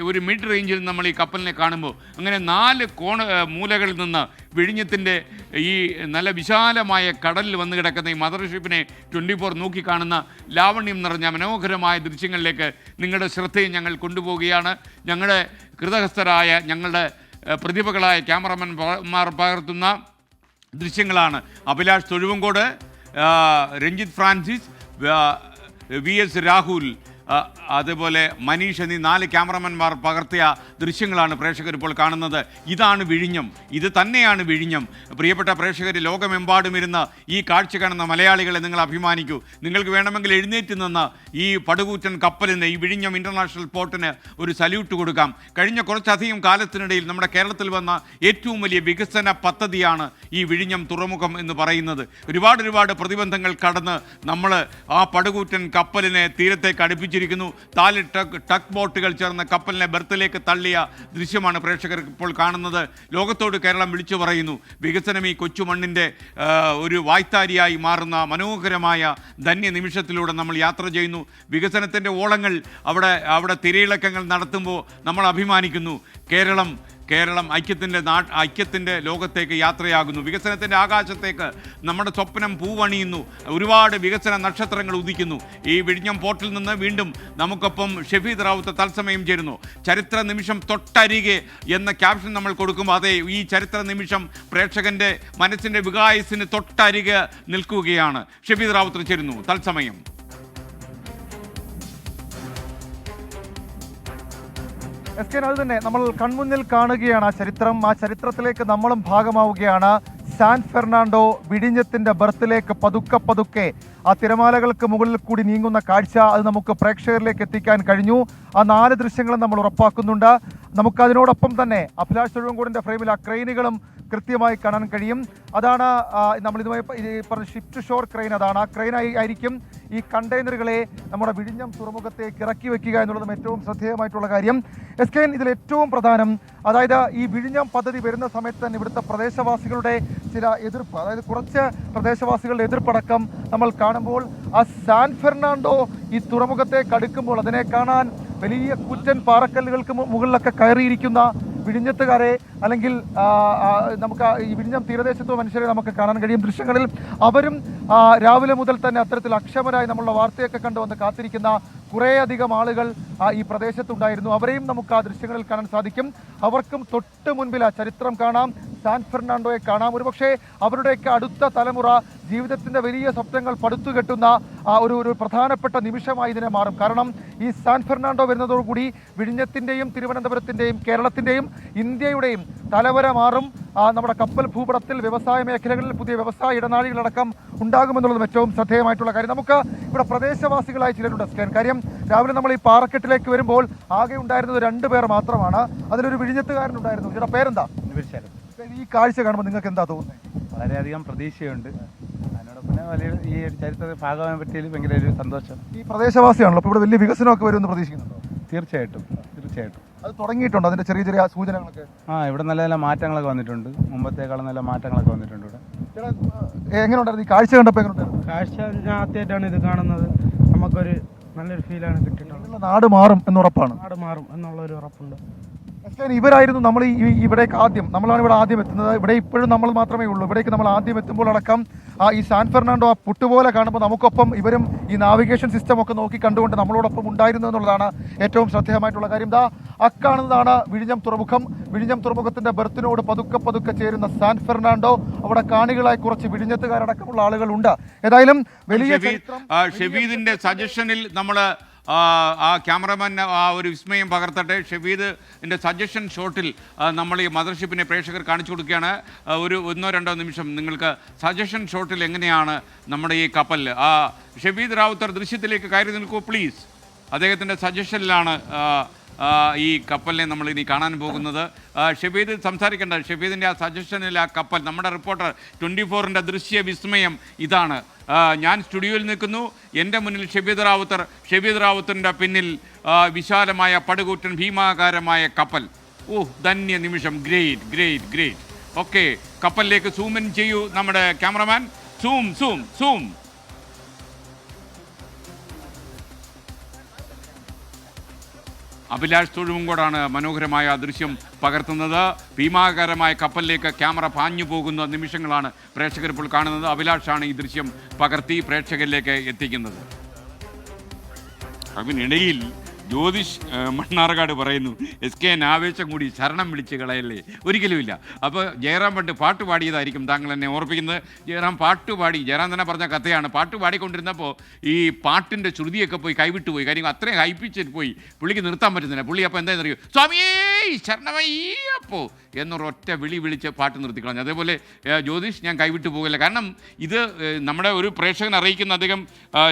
ഒരു മിഡ് റേഞ്ചിൽ നിന്ന് നമ്മൾ ഈ കപ്പലിനെ കാണുമ്പോൾ, അങ്ങനെ 4 മൂലകളിൽ നിന്ന് വിഴിഞ്ഞത്തിൻ്റെ ഈ നല്ല വിശാലമായ കടലിൽ വന്ന് കിടക്കുന്ന ഈ മദർഷിപ്പിനെ 24 നോക്കിക്കാണുന്ന ലാവണ്യം നിറഞ്ഞ മനോഹരമായ ദൃശ്യങ്ങളിലേക്ക് നിങ്ങളുടെ ശ്രദ്ധയെ ഞങ്ങൾ കൊണ്ടുപോവുകയാണ്. ഞങ്ങളുടെ കൃതഹസ്ഥരായ ഞങ്ങളുടെ പ്രതിഭകളായ ക്യാമറമാൻമാർ പകർത്തുന്ന ദൃശ്യങ്ങളാണ്. അഭിലാഷ് തൊഴുവങ്കോട്, രഞ്ജിത്ത് ഫ്രാൻസിസ്, VS രാഹുൽ, അതുപോലെ മനീഷ് എന്നീ 4 ക്യാമറമാൻമാർ പകർത്തിയ ദൃശ്യങ്ങളാണ് പ്രേക്ഷകർ ഇപ്പോൾ കാണുന്നത്. ഇതാണ് വിഴിഞ്ഞം, ഇത് തന്നെയാണ് വിഴിഞ്ഞം. പ്രിയപ്പെട്ട പ്രേക്ഷകർ, ലോകമെമ്പാടും ഇരുന്ന് ഈ കാഴ്ച കാണുന്ന മലയാളികളെ നിങ്ങൾ അഭിമാനിക്കൂ. നിങ്ങൾക്ക് വേണമെങ്കിൽ എഴുന്നേറ്റ് നിന്ന് ഈ പടുകൂറ്റൻ കപ്പലിന്, ഈ വിഴിഞ്ഞം ഇൻ്റർനാഷണൽ പോർട്ടിന് ഒരു സല്യൂട്ട് കൊടുക്കാം. കഴിഞ്ഞ കുറച്ചധികം കാലത്തിനിടയിൽ നമ്മുടെ കേരളത്തിൽ വന്ന ഏറ്റവും വലിയ വികസന പദ്ധതിയാണ് ഈ വിഴിഞ്ഞം തുറമുഖം എന്ന് പറയുന്നത്. ഒരുപാട് പ്രതിബന്ധങ്ങൾ കടന്ന് നമ്മൾ ആ പടുകൂറ്റൻ കപ്പലിനെ തീരത്തേക്ക് അടുപ്പിച്ചിരിക്കുന്നു. 4 ടഗ് ബോട്ടുകൾ ചേർന്ന കപ്പലിനെ ബർത്തിലേക്ക് തള്ളിയ ദൃശ്യമാണ് പ്രേക്ഷകർ ഇപ്പോൾ കാണുന്നത്. ലോകത്തോട് കേരളം വിളിച്ചു പറയുന്നു, വികസനം ഈ കൊച്ചുമണ്ണിൻ്റെ ഒരു വായ്ത്താരിയായി മാറുന്ന മനോഹരമായ ധന്യ നിമിഷത്തിലൂടെ നമ്മൾ യാത്ര ചെയ്യുന്നു. വികസനത്തിൻ്റെ ഓളങ്ങൾ അവിടെ തിരയിളക്കങ്ങൾ നടത്തുമ്പോൾ നമ്മൾ അഭിമാനിക്കുന്നു. കേരളം ഐക്യത്തിൻ്റെ ലോകത്തേക്ക് യാത്രയാകുന്നു. വികസനത്തിൻ്റെ ആകാശത്തേക്ക് നമ്മുടെ സ്വപ്നം പൂവണിയുന്നു. ഒരുപാട് വികസന നക്ഷത്രങ്ങൾ ഉദിക്കുന്നു. ഈ വിഴിഞ്ഞം പോർട്ടിൽ നിന്ന് വീണ്ടും നമുക്കൊപ്പം ഷഫീദ് റാവുത്ത് തത്സമയം ചേരുന്നു. ചരിത്ര നിമിഷം തൊട്ടരികെ എന്ന ക്യാപ്ഷൻ നമ്മൾ കൊടുക്കുമ്പോൾ, അതെ, ഈ ചരിത്ര നിമിഷം പ്രേക്ഷകൻ്റെ മനസ്സിൻ്റെ വികായസിന് തൊട്ടരികെ നിൽക്കുകയാണ്. ഷഫീദ് റാവുത്ത് ചേരുന്നു തത്സമയം. അത് തന്നെ നമ്മൾ കൺമുന്നിൽ കാണുകയാണ് ആ ചരിത്രം. ആ ചരിത്രത്തിലേക്ക് നമ്മളും ഭാഗമാവുകയാണ്. സാൻ ഫെർണാണ്ടോ വിഴിഞ്ഞത്തിന്റെ ബർത്തിലേക്ക് പതുക്കെ ആ തിരമാലകൾക്ക് മുകളിൽ കൂടി നീങ്ങുന്ന കാഴ്ച അത് നമുക്ക് പ്രേക്ഷകരിലേക്ക് എത്തിക്കാൻ കഴിഞ്ഞു. ആ 4 ദൃശ്യങ്ങളും നമ്മൾ ഉറപ്പാക്കുന്നുണ്ട്. നമുക്കതിനോടൊപ്പം തന്നെ അഭിലാഷ് തൊഴുവങ്കോടിൻ്റെ ഫ്രെയിമിൽ ആ ക്രെയിനുകളും കൃത്യമായി കാണാൻ കഴിയും. അതാണ് നമ്മൾ ഇതുമായി പറഞ്ഞ ഷിപ്പ് ടു ഷോർ ക്രെയിൻ. അതാണ് ആ ക്രെയിൻ ആയിരിക്കും ഈ കണ്ടെയ്നറുകളെ നമ്മുടെ വിഴിഞ്ഞം തുറമുഖത്തേക്ക് ഇറക്കി വെക്കുക എന്നുള്ളതും ഏറ്റവും ശ്രദ്ധേയമായിട്ടുള്ള കാര്യം. SKN ഇതിൽ ഏറ്റവും പ്രധാനം, അതായത് ഈ വിഴിഞ്ഞം പദ്ധതി വരുന്ന സമയത്ത് തന്നെ ഇവിടുത്തെ പ്രദേശവാസികളുടെ ചില എതിർപ്പ്, അതായത് കുറച്ച് പ്രദേശവാസികളുടെ എതിർപ്പടക്കം നമ്മൾ കാണുമ്പോൾ, ആ സാൻ ഫെർണാണ്ടോ ഈ തുറമുഖത്തേക്ക് അടുക്കുമ്പോൾ അതിനെ കാണാൻ വലിയ കൂറ്റൻ പാറക്കല്ലുകൾക്ക് മുകളിലൊക്കെ കയറിയിരിക്കുന്ന വിഴിഞ്ഞത്തുകാരെ, അല്ലെങ്കിൽ നമുക്ക് ഈ വിഴിഞ്ഞം തീരദേശത്തോ മനുഷ്യരെ നമുക്ക് കാണാൻ കഴിയും. ദൃശ്യങ്ങളിൽ അവരും രാവിലെ മുതൽ തന്നെ അത്തരത്തിൽ അക്ഷമരായി നമ്മളുടെ വാർത്തയൊക്കെ കണ്ടുവന്ന് കാത്തിരിക്കുന്ന കുറേയധികം ആളുകൾ ഈ പ്രദേശത്തുണ്ടായിരുന്നു. അവരെയും നമുക്ക് ആ ദൃശ്യങ്ങളിൽ കാണാൻ സാധിക്കും. അവർക്കും തൊട്ട് മുൻപിൽ ആ ചരിത്രം കാണാം, സാൻ ഫെർണാണ്ടോയെ കാണാം. ഒരുപക്ഷെ അവരുടെയൊക്കെ അടുത്ത തലമുറ ജീവിതത്തിൻ്റെ വലിയ സ്വപ്നങ്ങൾ പടുത്തുകെട്ടുന്ന ഒരു പ്രധാനപ്പെട്ട നിമിഷമായി ഇതിനെ മാറും. കാരണം ഈ സാൻ ഫെർണാണ്ടോ വരുന്നതോടുകൂടി വിഴിഞ്ഞത്തിൻ്റെയും തിരുവനന്തപുരത്തിൻ്റെയും കേരളത്തിൻ്റെയും ഇന്ത്യയുടെയും തലവര മാറും. നമ്മുടെ കപ്പൽ ഭൂപടത്തിൽ വ്യവസായ മേഖലകളിൽ പുതിയ വ്യവസായ ഇടനാഴികളടക്കം ഉണ്ടാകുമെന്നുള്ളതും ഏറ്റവും ശ്രദ്ധേയമായിട്ടുള്ള കാര്യം. നമുക്ക് ഇവിടെ പ്രദേശവാസികളായി ചിലരുണ്ട് സ്കാൻ. കാര്യം രാവിലെ നമ്മൾ ഈ പാറക്കെട്ടിലേക്ക് വരുമ്പോൾ ആകെ ഉണ്ടായിരുന്നത് 2 പേർ മാത്രമാണ്. അതിലൊരു വിഴിഞ്ഞത്തുകാരനുണ്ടായിരുന്നു. ഇവിടെ പേരെന്താ? ഈ കാഴ്ച കാണുമ്പോൾ നിങ്ങൾക്ക് എന്താ തോന്നുന്നത്? വളരെയധികം പ്രതീക്ഷയുണ്ട്. അതിനോടൊപ്പം വലിയ ഈ ഒരു ചരിത്ര ഭാഗമാകാൻ പറ്റിയതിൽ ഭയങ്കര ഒരു സന്തോഷം. ഈ പ്രദേശവാസിയാണല്ലോ, അപ്പോൾ ഇവിടെ വലിയ വികസനമൊക്കെ വരുമെന്ന് പ്രതീക്ഷിക്കുന്നുണ്ടോ? തീർച്ചയായിട്ടും. അത് തുടങ്ങിയിട്ടുണ്ടോ അതിൻ്റെ ചെറിയ സൂചനകളൊക്കെ? ഇവിടെ നല്ല മാറ്റങ്ങളൊക്കെ വന്നിട്ടുണ്ട്. മുമ്പത്തേക്കാളും നല്ല മാറ്റങ്ങളൊക്കെ വന്നിട്ടുണ്ട് ഇവിടെ. എങ്ങനെ ഉണ്ടായിരുന്നു ഈ കാഴ്ച കണ്ടപ്പോൾ? എങ്ങനെ ഉണ്ടായിരുന്നു കാഴ്ച? ഞാൻ ആദ്യമായിട്ടാണ് ഇത് കാണുന്നത്. നമുക്കൊരു നല്ലൊരു ഫീലാണ് കിട്ടിയിട്ടുള്ളത്. നാട് മാറും എന്നുറപ്പാണ്. നാട് മാറും എന്നുള്ളൊരു ഉറപ്പുണ്ട്. ഇവരായിരുന്നു നമ്മളാണ് ഇവിടെ ആദ്യം എത്തുന്നത്. ഇവിടെ ഇപ്പോഴും നമ്മൾ മാത്രമേ ഉള്ളൂ. ഇവിടേക്ക് നമ്മൾ ആദ്യം എത്തുമ്പോൾ അടക്കം ഈ സാൻ ഫെർണാണ്ടോ ആ പുട്ടുപോലെ കാണുമ്പോൾ നമുക്കൊപ്പം ഇവരും ഈ നാവിഗേഷൻ സിസ്റ്റം ഒക്കെ നോക്കി കണ്ടുകൊണ്ട് നമ്മളോടൊപ്പം ഉണ്ടായിരുന്നു എന്നുള്ളതാണ് ഏറ്റവും ശ്രദ്ധേയമായിട്ടുള്ള കാര്യം. അക്കാണുന്നതാണ് വിഴിഞ്ഞം തുറമുഖം. വിഴിഞ്ഞം തുറമുഖത്തിന്റെ ബെർത്തിനോട് പതുക്കെ പതുക്കെ ചേരുന്ന സാൻ ഫെർണാണ്ടോ. അവിടെ കാണികളായി കുറച്ച് വിഴിഞ്ഞത്തുകാരടക്കമുള്ള ആളുകളുണ്ട്. ഏതായാലും വലിയ ഷെഫീദിന്റെ സജഷനിൽ നമ്മൾ ആ ക്യാമറമാൻ ആ ഒരു വിസ്മയം പകർത്തട്ടെ. ഷെഫീദിൻ്റെ സജഷൻ ഷോട്ടിൽ നമ്മൾ ഈ മദർഷിപ്പിനെ പ്രേക്ഷകർ കാണിച്ചു കൊടുക്കുകയാണ്. ഒരു 1-2 നിമിഷം നിങ്ങൾക്ക് സജഷൻ ഷോട്ടിൽ എങ്ങനെയാണ് നമ്മുടെ ഈ കപ്പൽ. ഷെഫീദ് റാവുത്തർ ദൃശ്യത്തിലേക്ക് കയറി നിൽക്കൂ പ്ലീസ്. അദ്ദേഹത്തിൻ്റെ സജഷനിലാണ് ഈ കപ്പലിനെ നമ്മൾ ഇനി കാണാൻ പോകുന്നത്. ഷെഫീദ് സംസാരിക്കേണ്ട. ഷെഫീദിൻ്റെ ആ സജഷനിൽ ആ കപ്പൽ, നമ്മുടെ റിപ്പോർട്ടർ 24ൻ്റെ ദൃശ്യ വിസ്മയം ഇതാണ്. ഞാൻ സ്റ്റുഡിയോയിൽ നിൽക്കുന്നു, എൻ്റെ മുന്നിൽ ഷെഫീദ് റാവുത്തറിൻ്റെ പിന്നിൽ വിശാലമായ പടുകൂറ്റൻ ഭീമാകാരമായ കപ്പൽ. ധന്യ നിമിഷം. Great great great. ഓക്കെ, കപ്പലിലേക്ക് സൂം ഇൻ ചെയ്യൂ നമ്മുടെ ക്യാമറമാൻ. സൂം. അഭിലാഷ് തൊഴുവുംകോടാണ് മനോഹരമായ ദൃശ്യം പകർത്തുന്നത്. ഭീമാകാരമായ കപ്പലിലേക്ക് ക്യാമറ പാഞ്ഞു പോകുന്ന നിമിഷങ്ങളാണ് പ്രേക്ഷകർ ഇപ്പോൾ കാണുന്നത്. അഭിലാഷാണ് ഈ ദൃശ്യം പകർത്തി പ്രേക്ഷകരിലേക്ക് എത്തിക്കുന്നത്. അതിനിടയിൽ ജ്യോതിഷ് മണ്ണാർക്കാട് പറയുന്നു, SKN ആവേശം കൂടി ശരണം വിളിച്ച് കളയല്ലേ. ഒരിക്കലുമില്ല. അപ്പോൾ ജയറാം പണ്ട് പാട്ട് പാടിയതായിരിക്കും താങ്കൾ എന്നെ ഓർപ്പിക്കുന്നത്. ജയറാം പാട്ടുപാടി, ജയറാം തന്നെ പറഞ്ഞ കഥയാണ്. പാട്ട് പാടിക്കൊണ്ടിരുന്നപ്പോൾ ഈ പാട്ടിൻ്റെ ശ്രുതിയൊക്കെ പോയി കൈവിട്ടു പോയി. കാര്യം അത്രയും ഹൈപ്പിച്ചിട്ട് പോയി പുള്ളിക്ക് നിർത്താൻ പറ്റുന്നില്ല. പുള്ളി അപ്പോൾ എന്താണെന്ന് അറിയോ, സ്വാമിയേ ശരണമയ്യപ്പോ എന്നൊരൊറ്റ വിളിച്ച് പാട്ട് നിർത്തിക്കളഞ്ഞു. അതേപോലെ ജ്യോതിഷ് ഞാൻ കൈവിട്ടു പോകില്ല. കാരണം ഇത് നമ്മുടെ ഒരു പ്രേക്ഷകൻ അറിയിക്കുന്ന അദ്ദേഹം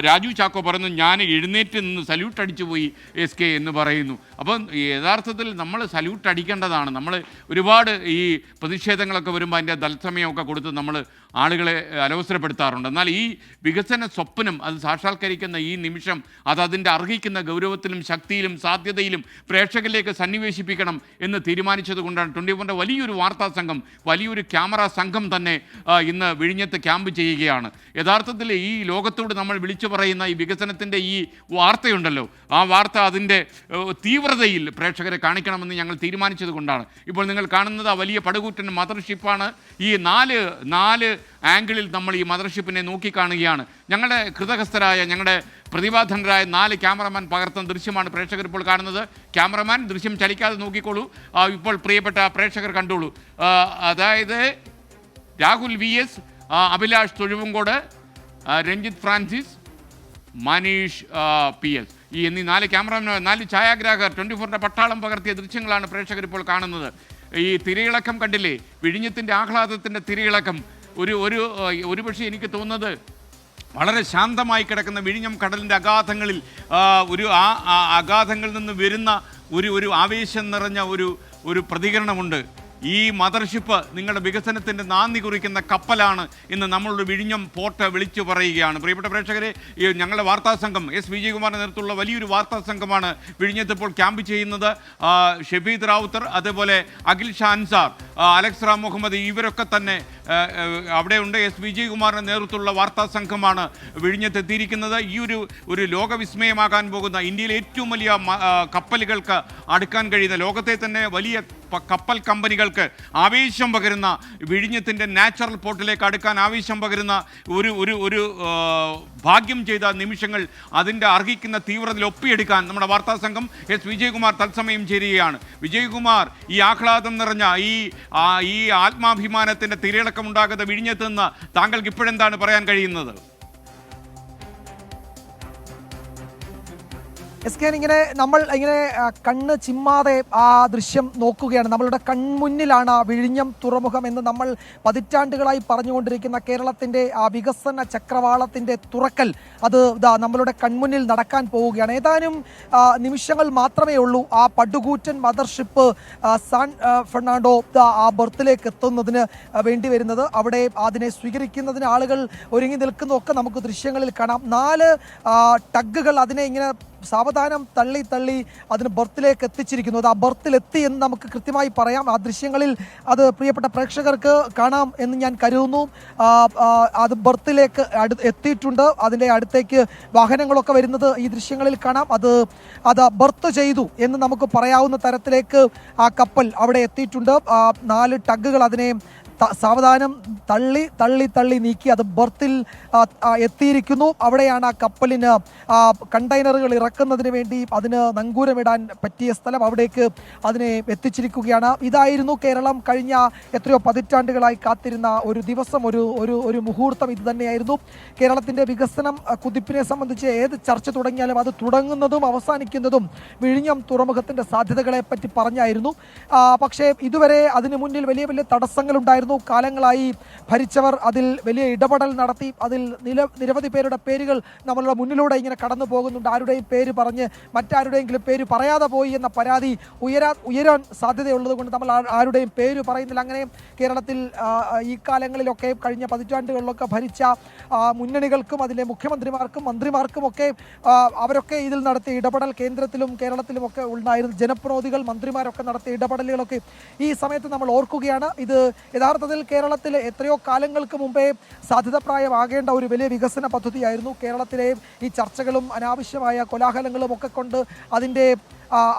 രാജു ചാക്കോ പറയുന്നു, ഞാൻ എഴുന്നേറ്റ് നിന്ന് സല്യൂട്ട് അടിച്ചു പോയി SK എന്ന് പറയുന്നു. അപ്പം യഥാർത്ഥത്തിൽ നമ്മൾ സല്യൂട്ട് അടിക്കേണ്ടതാണ്. നമ്മൾ ഒരുപാട് ഈ പ്രതിഷേധങ്ങളൊക്കെ വരുമ്പോൾ അതിൻ്റെ തത്സമയമൊക്കെ കൊടുത്ത് നമ്മൾ ആളുകളെ അലോസരപ്പെടുത്താറുണ്ട്. എന്നാൽ ഈ വികസന സ്വപ്നം അത് സാക്ഷാത്കരിക്കുന്ന ഈ നിമിഷം അതിൻ്റെ അർഹിക്കുന്ന ഗൗരവത്തിലും ശക്തിയിലും സാധ്യതയിലും പ്രേക്ഷകരിലേക്ക് സന്നിവേശിപ്പിക്കണം എന്ന് തീരുമാനിച്ചത് കൊണ്ടാണ് 24ൻ്റെ വലിയൊരു വാർത്താ സംഘം, വലിയൊരു ക്യാമറ സംഘം തന്നെ ഇന്ന് വിഴിഞ്ഞത്ത് ക്യാമ്പ് ചെയ്യുകയാണ്. യഥാർത്ഥത്തിൽ ഈ ലോകത്തോട് നമ്മൾ വിളിച്ചു പറയുന്ന ഈ വികസനത്തിൻ്റെ ഈ വാർത്തയുണ്ടല്ലോ, ആ വാർത്ത അതിൻ്റെ തീവ്രതയിൽ പ്രേക്ഷകരെ കാണിക്കണമെന്ന് ഞങ്ങൾ തീരുമാനിച്ചത് കൊണ്ടാണ്. ഇപ്പോൾ നിങ്ങൾ കാണുന്നത് ആ വലിയ പടുകൂറ്റൻ മദർഷിപ്പാണ്. ഈ നാല് ആംഗിളിൽ നമ്മൾ ഈ മദർഷിപ്പിനെ നോക്കിക്കാണുകയാണ്. ഞങ്ങളുടെ കൃതഹസ്ഥരായ, ഞങ്ങളുടെ പ്രതിഭാധനരായ 4 ക്യാമറമാൻ പകർത്തുന്ന ദൃശ്യമാണ് പ്രേക്ഷകർ ഇപ്പോൾ കാണുന്നത്. ക്യാമറമാൻ ദൃശ്യം ചലിക്കാതെ നോക്കിക്കോളൂ. ഇപ്പോൾ പ്രിയപ്പെട്ട പ്രേക്ഷകർ കണ്ടോളൂ. അതായത് Rahul VS, Abhilash Thozhuvamkode, Ranjith Francis, Manish PS എന്നീ 4 ക്യാമറമാൻ, 4 ഛായാഗ്രാഹകർ 24ൻ്റെ പട്ടാളം പകർത്തിയ ദൃശ്യങ്ങളാണ് പ്രേക്ഷകർ ഇപ്പോൾ കാണുന്നത്. ഈ തിരയിളക്കം കണ്ടില്ലേ, വിഴിഞ്ഞത്തിൻ്റെ ആഹ്ലാദത്തിൻ്റെ തിരയിളക്കം. ഒരു പക്ഷേ എനിക്ക് തോന്നുന്നത് വളരെ ശാന്തമായി കിടക്കുന്ന വിഴിഞ്ഞം കടലിൻ്റെ അഗാധങ്ങളിൽ അഗാധങ്ങളിൽ നിന്ന് വരുന്ന ഒരു ആവേശം നിറഞ്ഞ ഒരു പ്രതികരണമുണ്ട്. ഈ മദർഷിപ്പ് നിങ്ങളുടെ വികസനത്തിൻ്റെ നാന്ദി കുറിക്കുന്ന കപ്പലാണ് എന്ന് നമ്മളുടെ വിഴിഞ്ഞം പോർട്ട് വിളിച്ചു പറയുകയാണ്. പ്രിയപ്പെട്ട പ്രേക്ഷകരെ, ഞങ്ങളുടെ വാർത്താ സംഘം S വിജയകുമാറിൻ്റെ നേതൃത്വമുള്ള വലിയൊരു വാർത്താ സംഘമാണ് വിഴിഞ്ഞത്ത് ഇപ്പോൾ ക്യാമ്പ് ചെയ്യുന്നത്. ഷെഫീദ് റാവുത്തർ, അതേപോലെ അഖിൽ ഷാ അൻസാർ, അലക്സ് റാം മുഹമ്മദ്, ഇവരൊക്കെ തന്നെ അവിടെയുണ്ട്. S വിജയകുമാറിൻ്റെ നേതൃത്വമുള്ള വാർത്താ സംഘമാണ് വിഴിഞ്ഞത്ത് എത്തിയിരിക്കുന്നത്. ഈ ഒരു ലോകവിസ്മയമാകാൻ പോകുന്ന, ഇന്ത്യയിലെ ഏറ്റവും വലിയ കപ്പലുകൾക്ക് അടുക്കാൻ കഴിയുന്ന, ലോകത്തെ തന്നെ വലിയ കപ്പൽ കമ്പനികൾക്ക് ആവേശം പകരുന്ന, വിഴിഞ്ഞത്തിൻ്റെ നാച്ചുറൽ പോർട്ടിലേക്ക് അടുക്കാൻ ആവേശം പകരുന്ന ഒരു ഭാഗ്യം ചെയ്ത നിമിഷങ്ങൾ, അതിൻ്റെ അർഹിക്കുന്ന തീവ്രതയിൽ ഒപ്പിയെടുക്കാൻ നമ്മുടെ വാർത്താ സംഘം S വിജയകുമാർ തത്സമയം ചേരുകയാണ്. വിജയകുമാർ, ഈ ആഹ്ലാദം നിറഞ്ഞ ഈ ആത്മാഭിമാനത്തിൻ്റെ തിരയിളക്കമുണ്ടാകുന്ന വിഴിഞ്ഞത്ത് നിന്ന് താങ്കൾക്ക് ഇപ്പോഴെന്താണ് പറയാൻ കഴിയുന്നത്? SKN നമ്മൾ കണ്ണ് ചിമ്മാതെ ആ ദൃശ്യം നോക്കുകയാണ്. നമ്മളുടെ കൺമുന്നിലാണ് വിഴിഞ്ഞം തുറമുഖം എന്ന് നമ്മൾ പതിറ്റാണ്ടുകളായി പറഞ്ഞുകൊണ്ടിരിക്കുന്ന കേരളത്തിൻ്റെ ആ വികസന ചക്രവാളത്തിൻ്റെ തുറക്കൽ അത് നമ്മളുടെ കൺമുന്നിൽ നടക്കാൻ പോവുകയാണ്. ഏതാനും നിമിഷങ്ങൾ മാത്രമേ ഉള്ളൂ ആ പടുകൂറ്റൻ മദർഷിപ്പ് സാൻ ഫെർണാണ്ടോ ആ ബർത്തിലേക്ക് എത്തുന്നതിന് വേണ്ടി വരുന്നത്. അവിടെ അതിനെ സ്വീകരിക്കുന്നതിന് ആളുകൾ ഒരുങ്ങി നിൽക്കുന്നതൊക്കെ നമുക്ക് ദൃശ്യങ്ങളിൽ കാണാം. 4 ടഗ്ഗുകൾ അതിനെ സാവധാനം തള്ളി അതിന് ബർത്തിലേക്ക് എത്തിച്ചിരിക്കുന്നു. അത് ആ ബർത്തിലെത്തി എന്ന് നമുക്ക് കൃത്യമായി പറയാം. ആ ദൃശ്യങ്ങളിൽ അത് പ്രിയപ്പെട്ട പ്രേക്ഷകർക്ക് കാണാം എന്ന് ഞാൻ കരുതുന്നു. അത് ബർത്തിലേക്ക് എത്തിയിട്ടുണ്ട്. അതിൻ്റെ അടുത്തേക്ക് വാഹനങ്ങളൊക്കെ വരുന്നത് ഈ ദൃശ്യങ്ങളിൽ കാണാം. അത് ബർത്ത് ചെയ്തു എന്ന് നമുക്ക് പറയാവുന്ന തരത്തിലേക്ക് ആ കപ്പൽ അവിടെ എത്തിയിട്ടുണ്ട്. 4 ടഗ്ഗുകൾ അതിനെ സാവധാനം തള്ളി തള്ളി തള്ളി നീക്കി അത് ബർത്തിൽ എത്തിയിരിക്കുന്നു. അവിടെയാണ് ആ കപ്പലിന് കണ്ടെയ്നറുകൾ ഇറക്കുന്നതിന് വേണ്ടി അതിന് നങ്കൂരമിടാൻ പറ്റിയ സ്ഥലം. അവിടേക്ക് അതിനെ എത്തിച്ചിരിക്കുകയാണ്. ഇതായിരുന്നു കേരളം കഴിഞ്ഞ എത്രയോ പതിറ്റാണ്ടുകളായി കാത്തിരുന്ന ഒരു ദിവസം, ഒരു മുഹൂർത്തം ഇത് തന്നെയായിരുന്നു. കേരളത്തിൻ്റെ വികസനം കുതിപ്പിനെ സംബന്ധിച്ച് ഏത് ചർച്ച തുടങ്ങിയാലും അത് തുടങ്ങുന്നതും അവസാനിക്കുന്നതും വിഴിഞ്ഞം തുറമുഖത്തിൻ്റെ സാധ്യതകളെ പറ്റി പറഞ്ഞായിരുന്നു. പക്ഷേ ഇതുവരെ അതിന് മുന്നിൽ വലിയ വലിയ തടസ്സങ്ങളുണ്ടായിരുന്നു. കാലങ്ങളായി ഭരിച്ചവർ അതിൽ വലിയ ഇടപെടൽ നടത്തി. അതിൽ നിരവധി പേരുടെ പേരുകൾ നമ്മളുടെ മുന്നിലൂടെ ഇങ്ങനെ കടന്നു പോകുന്നുണ്ട്. ആരുടെയും പേര് പറഞ്ഞ് മറ്റാരുടെയെങ്കിലും പേര് പറയാതെ പോയി എന്ന പരാതി ഉയരാൻ സാധ്യതയുള്ളത് കൊണ്ട് നമ്മൾ ആരുടെയും പേര് പറയുന്നില്ല. അങ്ങനെ കേരളത്തിൽ ഈ കാലങ്ങളിലൊക്കെ കഴിഞ്ഞ പതിറ്റാണ്ടുകളിലൊക്കെ ഭരിച്ച മുന്നണികൾക്കും അതിലെ മുഖ്യമന്ത്രിമാർക്കും മന്ത്രിമാർക്കുമൊക്കെ അവരൊക്കെ ഇതിൽ നടത്തിയ ഇടപെടൽ കേന്ദ്രത്തിലും കേരളത്തിലുമൊക്കെ ഉണ്ടായിരുന്നു. ജനപ്രതിനിധികൾ മന്ത്രിമാരൊക്കെ നടത്തിയ ഇടപെടലുകളൊക്കെ ഈ സമയത്ത് നമ്മൾ ഓർക്കുകയാണ്. ഇത് യഥാർത്ഥത്തിൽ കേരളത്തിൽ എത്രയോ കാലങ്ങൾക്ക് മുമ്പേ സാധ്യതപ്രായമാകേണ്ട ഒരു വലിയ വികസന പദ്ധതിയായിരുന്നു. കേരളത്തിലെ ഈ ചർച്ചകളും അനാവശ്യമായ കോലാഹലങ്ങളും ഒക്കെ കൊണ്ട്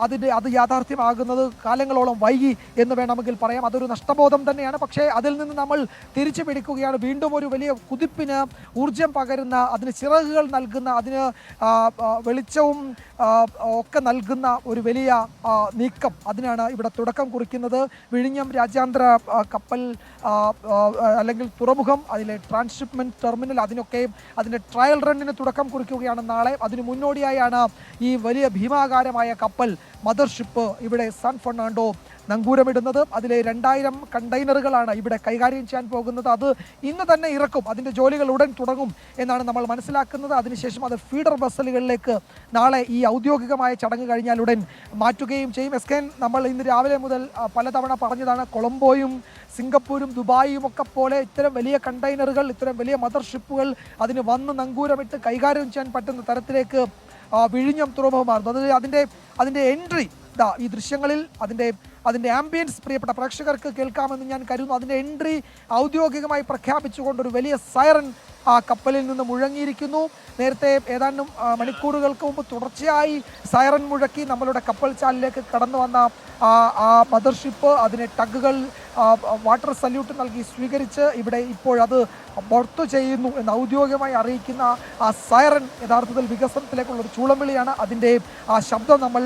അത് യാഥാർത്ഥ്യമാകുന്നത് കാലങ്ങളോളം വൈകി എന്ന് വേണമെങ്കിൽ പറയാം. അതൊരു നഷ്ടബോധം തന്നെയാണ്. പക്ഷേ അതിൽ നിന്ന് നമ്മൾ തിരിച്ചു പിടിക്കുകയാണ്. വീണ്ടും ഒരു വലിയ കുതിപ്പിന് ഊർജം പകരുന്ന, അതിന് ചിറകുകൾ നൽകുന്ന, അതിന് വെളിച്ചവും ഒക്കെ നൽകുന്ന ഒരു വലിയ നീക്കം, അതിനാണ് ഇവിടെ തുടക്കം കുറിക്കുന്നത്. വിഴിഞ്ഞം രാജ്യാന്തര കപ്പൽ അല്ലെങ്കിൽ തുറമുഖം, അതിലെ ട്രാൻസ്ഷിപ്മെൻറ്റ് ടെർമിനൽ, അതിൻ്റെ ട്രയൽ റണ്ണിന് തുടക്കം കുറിക്കുകയാണ് നാളെ. അതിന് മുന്നോടിയായാണ് ഈ വലിയ ഭീമാകാരമായ കപ്പൽ മദർഷിപ്പ് ഇവിടെ സാൻ ഫെർണാണ്ടോ നങ്കൂരമിടുന്നത്. അതിലെ 2000 കണ്ടെയ്നറുകളാണ് ഇവിടെ കൈകാര്യം ചെയ്യാൻ പോകുന്നത്. അത് ഇന്ന് തന്നെ ഇറക്കും. അതിൻ്റെ ജോലികൾ ഉടൻ തുടങ്ങും എന്നാണ് നമ്മൾ മനസ്സിലാക്കുന്നത്. അതിനുശേഷം അത് ഫീഡർ വെസലുകളിലേക്ക് നാളെ ഈ ഔദ്യോഗികമായ ചടങ്ങ് കഴിഞ്ഞാൽ ഉടൻ മാറ്റുകയും ചെയ്യും. എസ്കേൻ, നമ്മൾ ഇന്ന് രാവിലെ മുതൽ പലതവണ പറഞ്ഞതാണ്, കൊളംബോയും സിംഗപ്പൂരും ദുബായിയും ഒക്കെ പോലെ ഇത്തരം വലിയ കണ്ടെയ്നറുകൾ, ഇത്തരം വലിയ മദർഷിപ്പുകൾ അതിന് വന്ന് നങ്കൂരമിട്ട് കൈകാര്യം ചെയ്യാൻ പറ്റുന്ന തരത്തിലേക്ക് വിഴിഞ്ഞം തുറമുഖം മാറുന്നു. അതിൻ്റെ എൻട്രി ഈ ദൃശ്യങ്ങളിൽ അതിൻ്റെ ആംബിയൻസ് പ്രിയപ്പെട്ട പ്രേക്ഷകർക്ക് കേൾക്കാമെന്ന് ഞാൻ കരുതുന്നു. അതിൻ്റെ എൻട്രി ഔദ്യോഗികമായി പ്രഖ്യാപിച്ചുകൊണ്ടൊരു വലിയ സൈറൻ ആ കപ്പലിൽ നിന്ന് മുഴങ്ങിയിരിക്കുന്നു. നേരത്തെ ഏതാനും മണിക്കൂറുകൾക്ക് മുമ്പ് തുടർച്ചയായി സൈറൻ മുഴക്കി നമ്മളുടെ കപ്പൽ ചാലിലേക്ക് കടന്നു വന്ന ആ മദർഷിപ്പ് അതിനെ ടഗുകൾ വാട്ടർ സല്യൂട്ട് നൽകി സ്വീകരിച്ച് ഇവിടെ ഇപ്പോഴത് ബർത്ത് ചെയ്യുന്നു എന്ന് ഔദ്യോഗികമായി അറിയിക്കുന്ന ആ സൈറൻ യഥാർത്ഥത്തിൽ വികസനത്തിലേക്കുള്ളൊരു ചൂളംവിളിയാണ്. അതിൻ്റെ ആ ശബ്ദം നമ്മൾ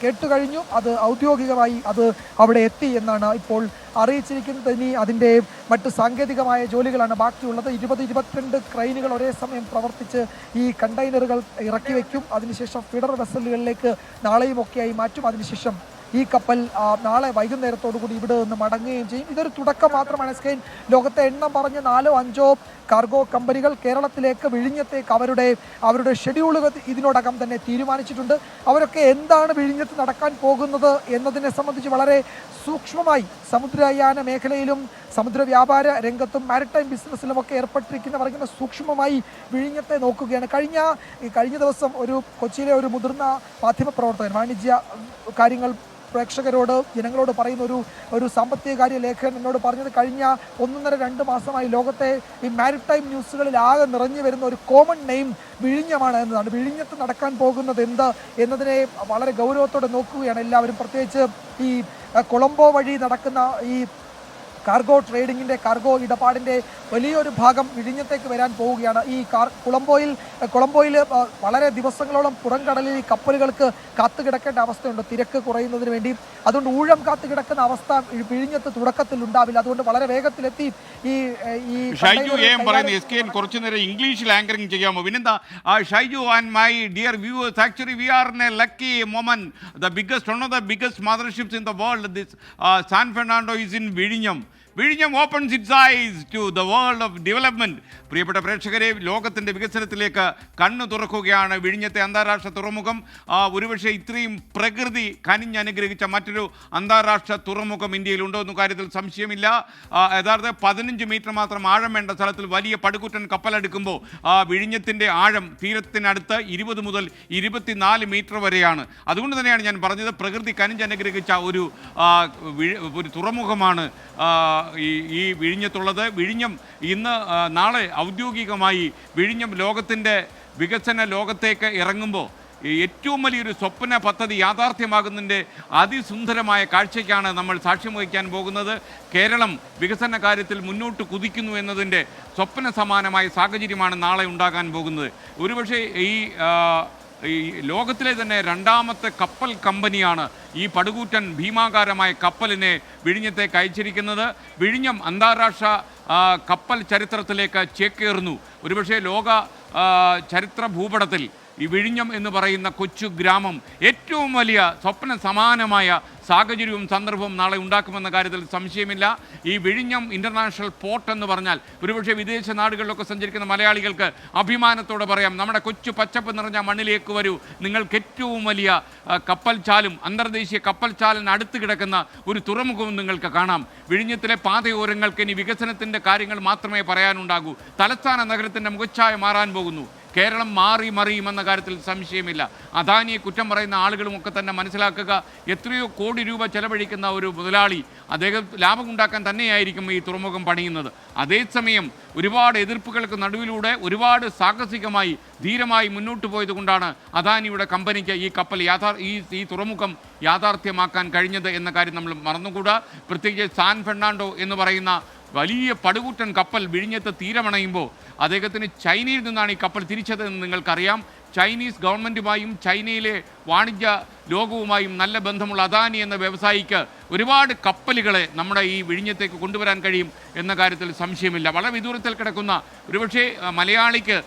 കേട്ടുകഴിഞ്ഞു. അത് ഔദ്യോഗികമായി അത് അവിടെ എത്തി എന്നാണ് ഇപ്പോൾ അറിയിച്ചിരിക്കുന്നത്. ഇനി അതിൻ്റെ മറ്റ് സാങ്കേതികമായ ജോലികളാണ് ബാക്കിയുള്ളത്. 20-22 ക്രെയിനുകൾ ഒരേ സമയം പ്രവർത്തിച്ച് ഈ കണ്ടെയ്നറുകൾ ഇറക്കി വയ്ക്കും. അതിനുശേഷം ഫീഡർ വെസലുകളിലേക്ക് നാളെയും ഒക്കെയായി മാറ്റും. അതിനുശേഷം ഈ കപ്പൽ നാളെ വൈകുന്നേരത്തോടുകൂടി ഇവിടെ നിന്ന് മടങ്ങുകയും ചെയ്യും. ഇതൊരു തുടക്കം മാത്രമാണ്. സ്കെയിൻ, ലോകത്തെ എണ്ണം പറഞ്ഞ് 4-5 കാർഗോ കമ്പനികൾ കേരളത്തിലേക്ക് വിഴിഞ്ഞത്തേക്ക് അവരുടെ ഷെഡ്യൂളുകൾ ഇതിനോടകം തന്നെ തീരുമാനിച്ചിട്ടുണ്ട്. അവരൊക്കെ എന്താണ് വിഴിഞ്ഞത്ത് നടക്കാൻ പോകുന്നത് എന്നതിനെ സംബന്ധിച്ച് വളരെ സൂക്ഷ്മമായി സമുദ്രയാന മേഖലയിലും സമുദ്ര വ്യാപാര രംഗത്തും മാരിടൈം ബിസിനസ്സിലുമൊക്കെ ഏർപ്പെട്ടിരിക്കുന്നവർ ഇങ്ങനെ സൂക്ഷ്മമായി വിഴിഞ്ഞത്തെ നോക്കുകയാണ്. കഴിഞ്ഞ ദിവസം കൊച്ചിയിലെ ഒരു മുതിർന്ന മാധ്യമപ്രവർത്തകൻ, വാണിജ്യ കാര്യങ്ങൾ പ്രേക്ഷകരോട് ജനങ്ങളോട് പറയുന്ന ഒരു സാമ്പത്തിക കാര്യ ലേഖകൻ എന്നോട് പറഞ്ഞത്, കഴിഞ്ഞ 1.5-2 മാസമായി ലോകത്തെ ഈ മാരിടൈം ന്യൂസുകളിൽ ആകെ നിറഞ്ഞു വരുന്ന ഒരു കോമൺ നെയിം വിഴിഞ്ഞമാണ് എന്നതാണ്. വിഴിഞ്ഞത്ത് നടക്കാൻ പോകുന്നത് എന്ത് എന്നതിനെ വളരെ ഗൗരവത്തോടെ നോക്കുകയാണ് എല്ലാവരും. പ്രത്യേകിച്ച് ഈ കൊളംബോ വഴി നടക്കുന്ന ഈ കാർഗോ ട്രേഡിങ്ങിൻ്റെ, കാർഗോ ഇടപാടിൻ്റെ വലിയൊരു ഭാഗം വിഴിഞ്ഞത്തേക്ക് വരാൻ പോവുകയാണ്. ഈ കൊളംബോയിൽ വളരെ ദിവസങ്ങളോളം പുറംകടലിൽ ഈ കപ്പലുകൾക്ക് കാത്തുകിടക്കേണ്ട അവസ്ഥയുണ്ട് തിരക്ക് കുറയുന്നതിന് വേണ്ടി. അതുകൊണ്ട് ഊഴം കാത്തുകിടക്കുന്ന അവസ്ഥ വിഴിഞ്ഞത്ത് തുടക്കത്തിൽ ഉണ്ടാവില്ല. അതുകൊണ്ട് വളരെ വേഗത്തിലെത്തി ഈ ഷൈജു പറയുന്നത് എസ്കെൻ കുറച്ചു നേരം ഇംഗ്ലീഷിൽ ആങ്കറിംഗ് ചെയ്യാമോ? പിന്നെന്താ Shaiju and my dear viewers, actually we are in A lucky moment. one of the biggest motherships in the world, this San Fernando is in Viഴിഞ്ഞം. വിഴിഞ്ഞം opens its eyes to the world of development. പ്രിയപ്പെട്ട പ്രേക്ഷകരെ, ലോകത്തിൻ്റെ വികസനത്തിലേക്ക് കണ്ണു തുറക്കുകയാണ് വിഴിഞ്ഞത്തെ അന്താരാഷ്ട്ര തുറമുഖം. ഒരുപക്ഷെ ഇത്രയും പ്രകൃതി കനിഞ്ഞനുഗ്രഹിച്ച മറ്റൊരു അന്താരാഷ്ട്ര തുറമുഖം ഇന്ത്യയിലുണ്ടോ എന്ന കാര്യത്തിൽ സംശയമില്ല. യഥാർത്ഥ 15 മീറ്റർ മാത്രം ആഴം വേണ്ട സ്ഥലത്തിൽ വലിയ പടുകൂറ്റൻ കപ്പലെടുക്കുമ്പോൾ വിഴിഞ്ഞത്തിൻ്റെ ആഴം തീരത്തിനടുത്ത് 20 മുതൽ 24 മീറ്റർ വരെയാണ്. അതുകൊണ്ട് തന്നെയാണ് ഞാൻ പറഞ്ഞത്, പ്രകൃതി കനിഞ്ഞനുഗ്രഹിച്ച ഒരു തുറമുഖമാണ് ഈ വിഴിഞ്ഞത്തുള്ളത്. വിഴിഞ്ഞം നാളെ ഔദ്യോഗികമായി വിഴിഞ്ഞം ലോകത്തിൻ്റെ വികസന ലോകത്തേക്ക് ഇറങ്ങുമ്പോൾ ഏറ്റവും വലിയൊരു സ്വപ്ന പദ്ധതി യാഥാർത്ഥ്യമാകുന്നതിൻ്റെ അതിസുന്ദരമായ കാഴ്ചയ്ക്കാണ് നമ്മൾ സാക്ഷ്യം വഹിക്കാൻ പോകുന്നത്. കേരളം വികസന കാര്യത്തിൽ മുന്നോട്ട് കുതിക്കുന്നു എന്നതിൻ്റെ സ്വപ്ന സമാനമായ സാഹചര്യമാണ് നാളെ ഉണ്ടാകാൻ പോകുന്നത്. ഒരുപക്ഷെ ഈ ലോകത്തിലെ തന്നെ രണ്ടാമത്തെ കപ്പൽ കമ്പനിയാണ് ഈ പടുകൂറ്റൻ ഭീമാകാരമായ കപ്പലിനെ വിഴിഞ്ഞത്തേക്ക് അയച്ചിരിക്കുന്നത്. വിഴിഞ്ഞം അന്താരാഷ്ട്ര കപ്പൽ ചരിത്രത്തിലേക്ക് ചേക്കേറുന്നു. ഒരുപക്ഷെ ലോക ചരിത്ര ഭൂപടത്തിൽ ഈ വിഴിഞ്ഞം എന്ന് പറയുന്ന കൊച്ചു ഗ്രാമം ഏറ്റവും വലിയ സ്വപ്ന സമാനമായ സാഹചര്യവും സന്ദർഭവും നാളെ ഉണ്ടാക്കുമെന്ന കാര്യത്തിൽ സംശയമില്ല. ഈ വിഴിഞ്ഞം ഇൻ്റർനാഷണൽ പോർട്ട് എന്ന് പറഞ്ഞാൽ ഒരുപക്ഷെ വിദേശ നാടുകളിലൊക്കെ സഞ്ചരിക്കുന്ന മലയാളികൾക്ക് അഭിമാനത്തോടെ പറയാം, നമ്മുടെ കൊച്ചു പച്ചപ്പ് നിറഞ്ഞ മണ്ണിലേക്ക് വരൂ, നിങ്ങൾക്ക് ഏറ്റവും വലിയ കപ്പൽ ചാലും അന്തർദേശീയ കപ്പൽ ചാലിന് അടുത്ത് കിടക്കുന്ന ഒരു തുറമുഖവും നിങ്ങൾക്ക് കാണാം. വിഴിഞ്ഞത്തിലെ പാതയോരങ്ങൾക്ക് ഇനി വികസനത്തിൻ്റെ കാര്യങ്ങൾ മാത്രമേ പറയാനുണ്ടാകൂ. തലസ്ഥാന നഗരത്തിൻ്റെ മുഖച്ഛായ മാറാൻ പോകുന്നു. കേരളം മാറി മറിയുമെന്ന കാര്യത്തിൽ സംശയമില്ല. അദാനിയെ കുറ്റം പറയുന്ന ആളുകളുമൊക്കെ തന്നെ മനസ്സിലാക്കുക, എത്രയോ കോടി രൂപ ചെലവഴിക്കുന്ന ഒരു മുതലാളി അദ്ദേഹം ലാഭമുണ്ടാക്കാൻ തന്നെയായിരിക്കും ഈ തുറമുഖം പണിയുന്നത്. അതേസമയം ഒരുപാട് എതിർപ്പുകൾക്ക് നടുവിലൂടെ ഒരുപാട് സാഹസികമായി ധീരമായി മുന്നോട്ട് പോയത് കൊണ്ടാണ് അദാനിയുടെ കമ്പനിക്ക് ഈ കപ്പൽ ഈ തുറമുഖം യാഥാർത്ഥ്യമാക്കാൻ കഴിഞ്ഞത് എന്ന കാര്യം നമ്മൾ മറന്നുകൂടാ. പ്രത്യേകിച്ച് സാൻ ഫെർണാണ്ടോ എന്ന് പറയുന്ന വലിയ പടുകൂറ്റൻ കപ്പൽ വിഴിഞ്ഞത്ത് തീരമണയുമ്പോൾ അദ്ദേഹത്തിന് ചൈനയിൽ നിന്നാണ് ഈ കപ്പൽ തിരിച്ചതെന്ന് നിങ്ങൾക്കറിയാം. ചൈനീസ് ഗവൺമെൻറ്റുമായും ചൈനയിലെ വാണിജ്യ ലോകവുമായും നല്ല ബന്ധമുള്ള അദാനി എന്ന വ്യവസായിക്ക് ഒരുപാട് കപ്പലുകളെ നമ്മുടെ ഈ വിഴിഞ്ഞത്തേക്ക് കൊണ്ടുവരാൻ കഴിയും എന്ന കാര്യത്തിൽ സംശയമില്ല. വളരെ വിദൂരത്തിൽ കിടക്കുന്ന ഒരുപക്ഷെ മലയാളിക്ക്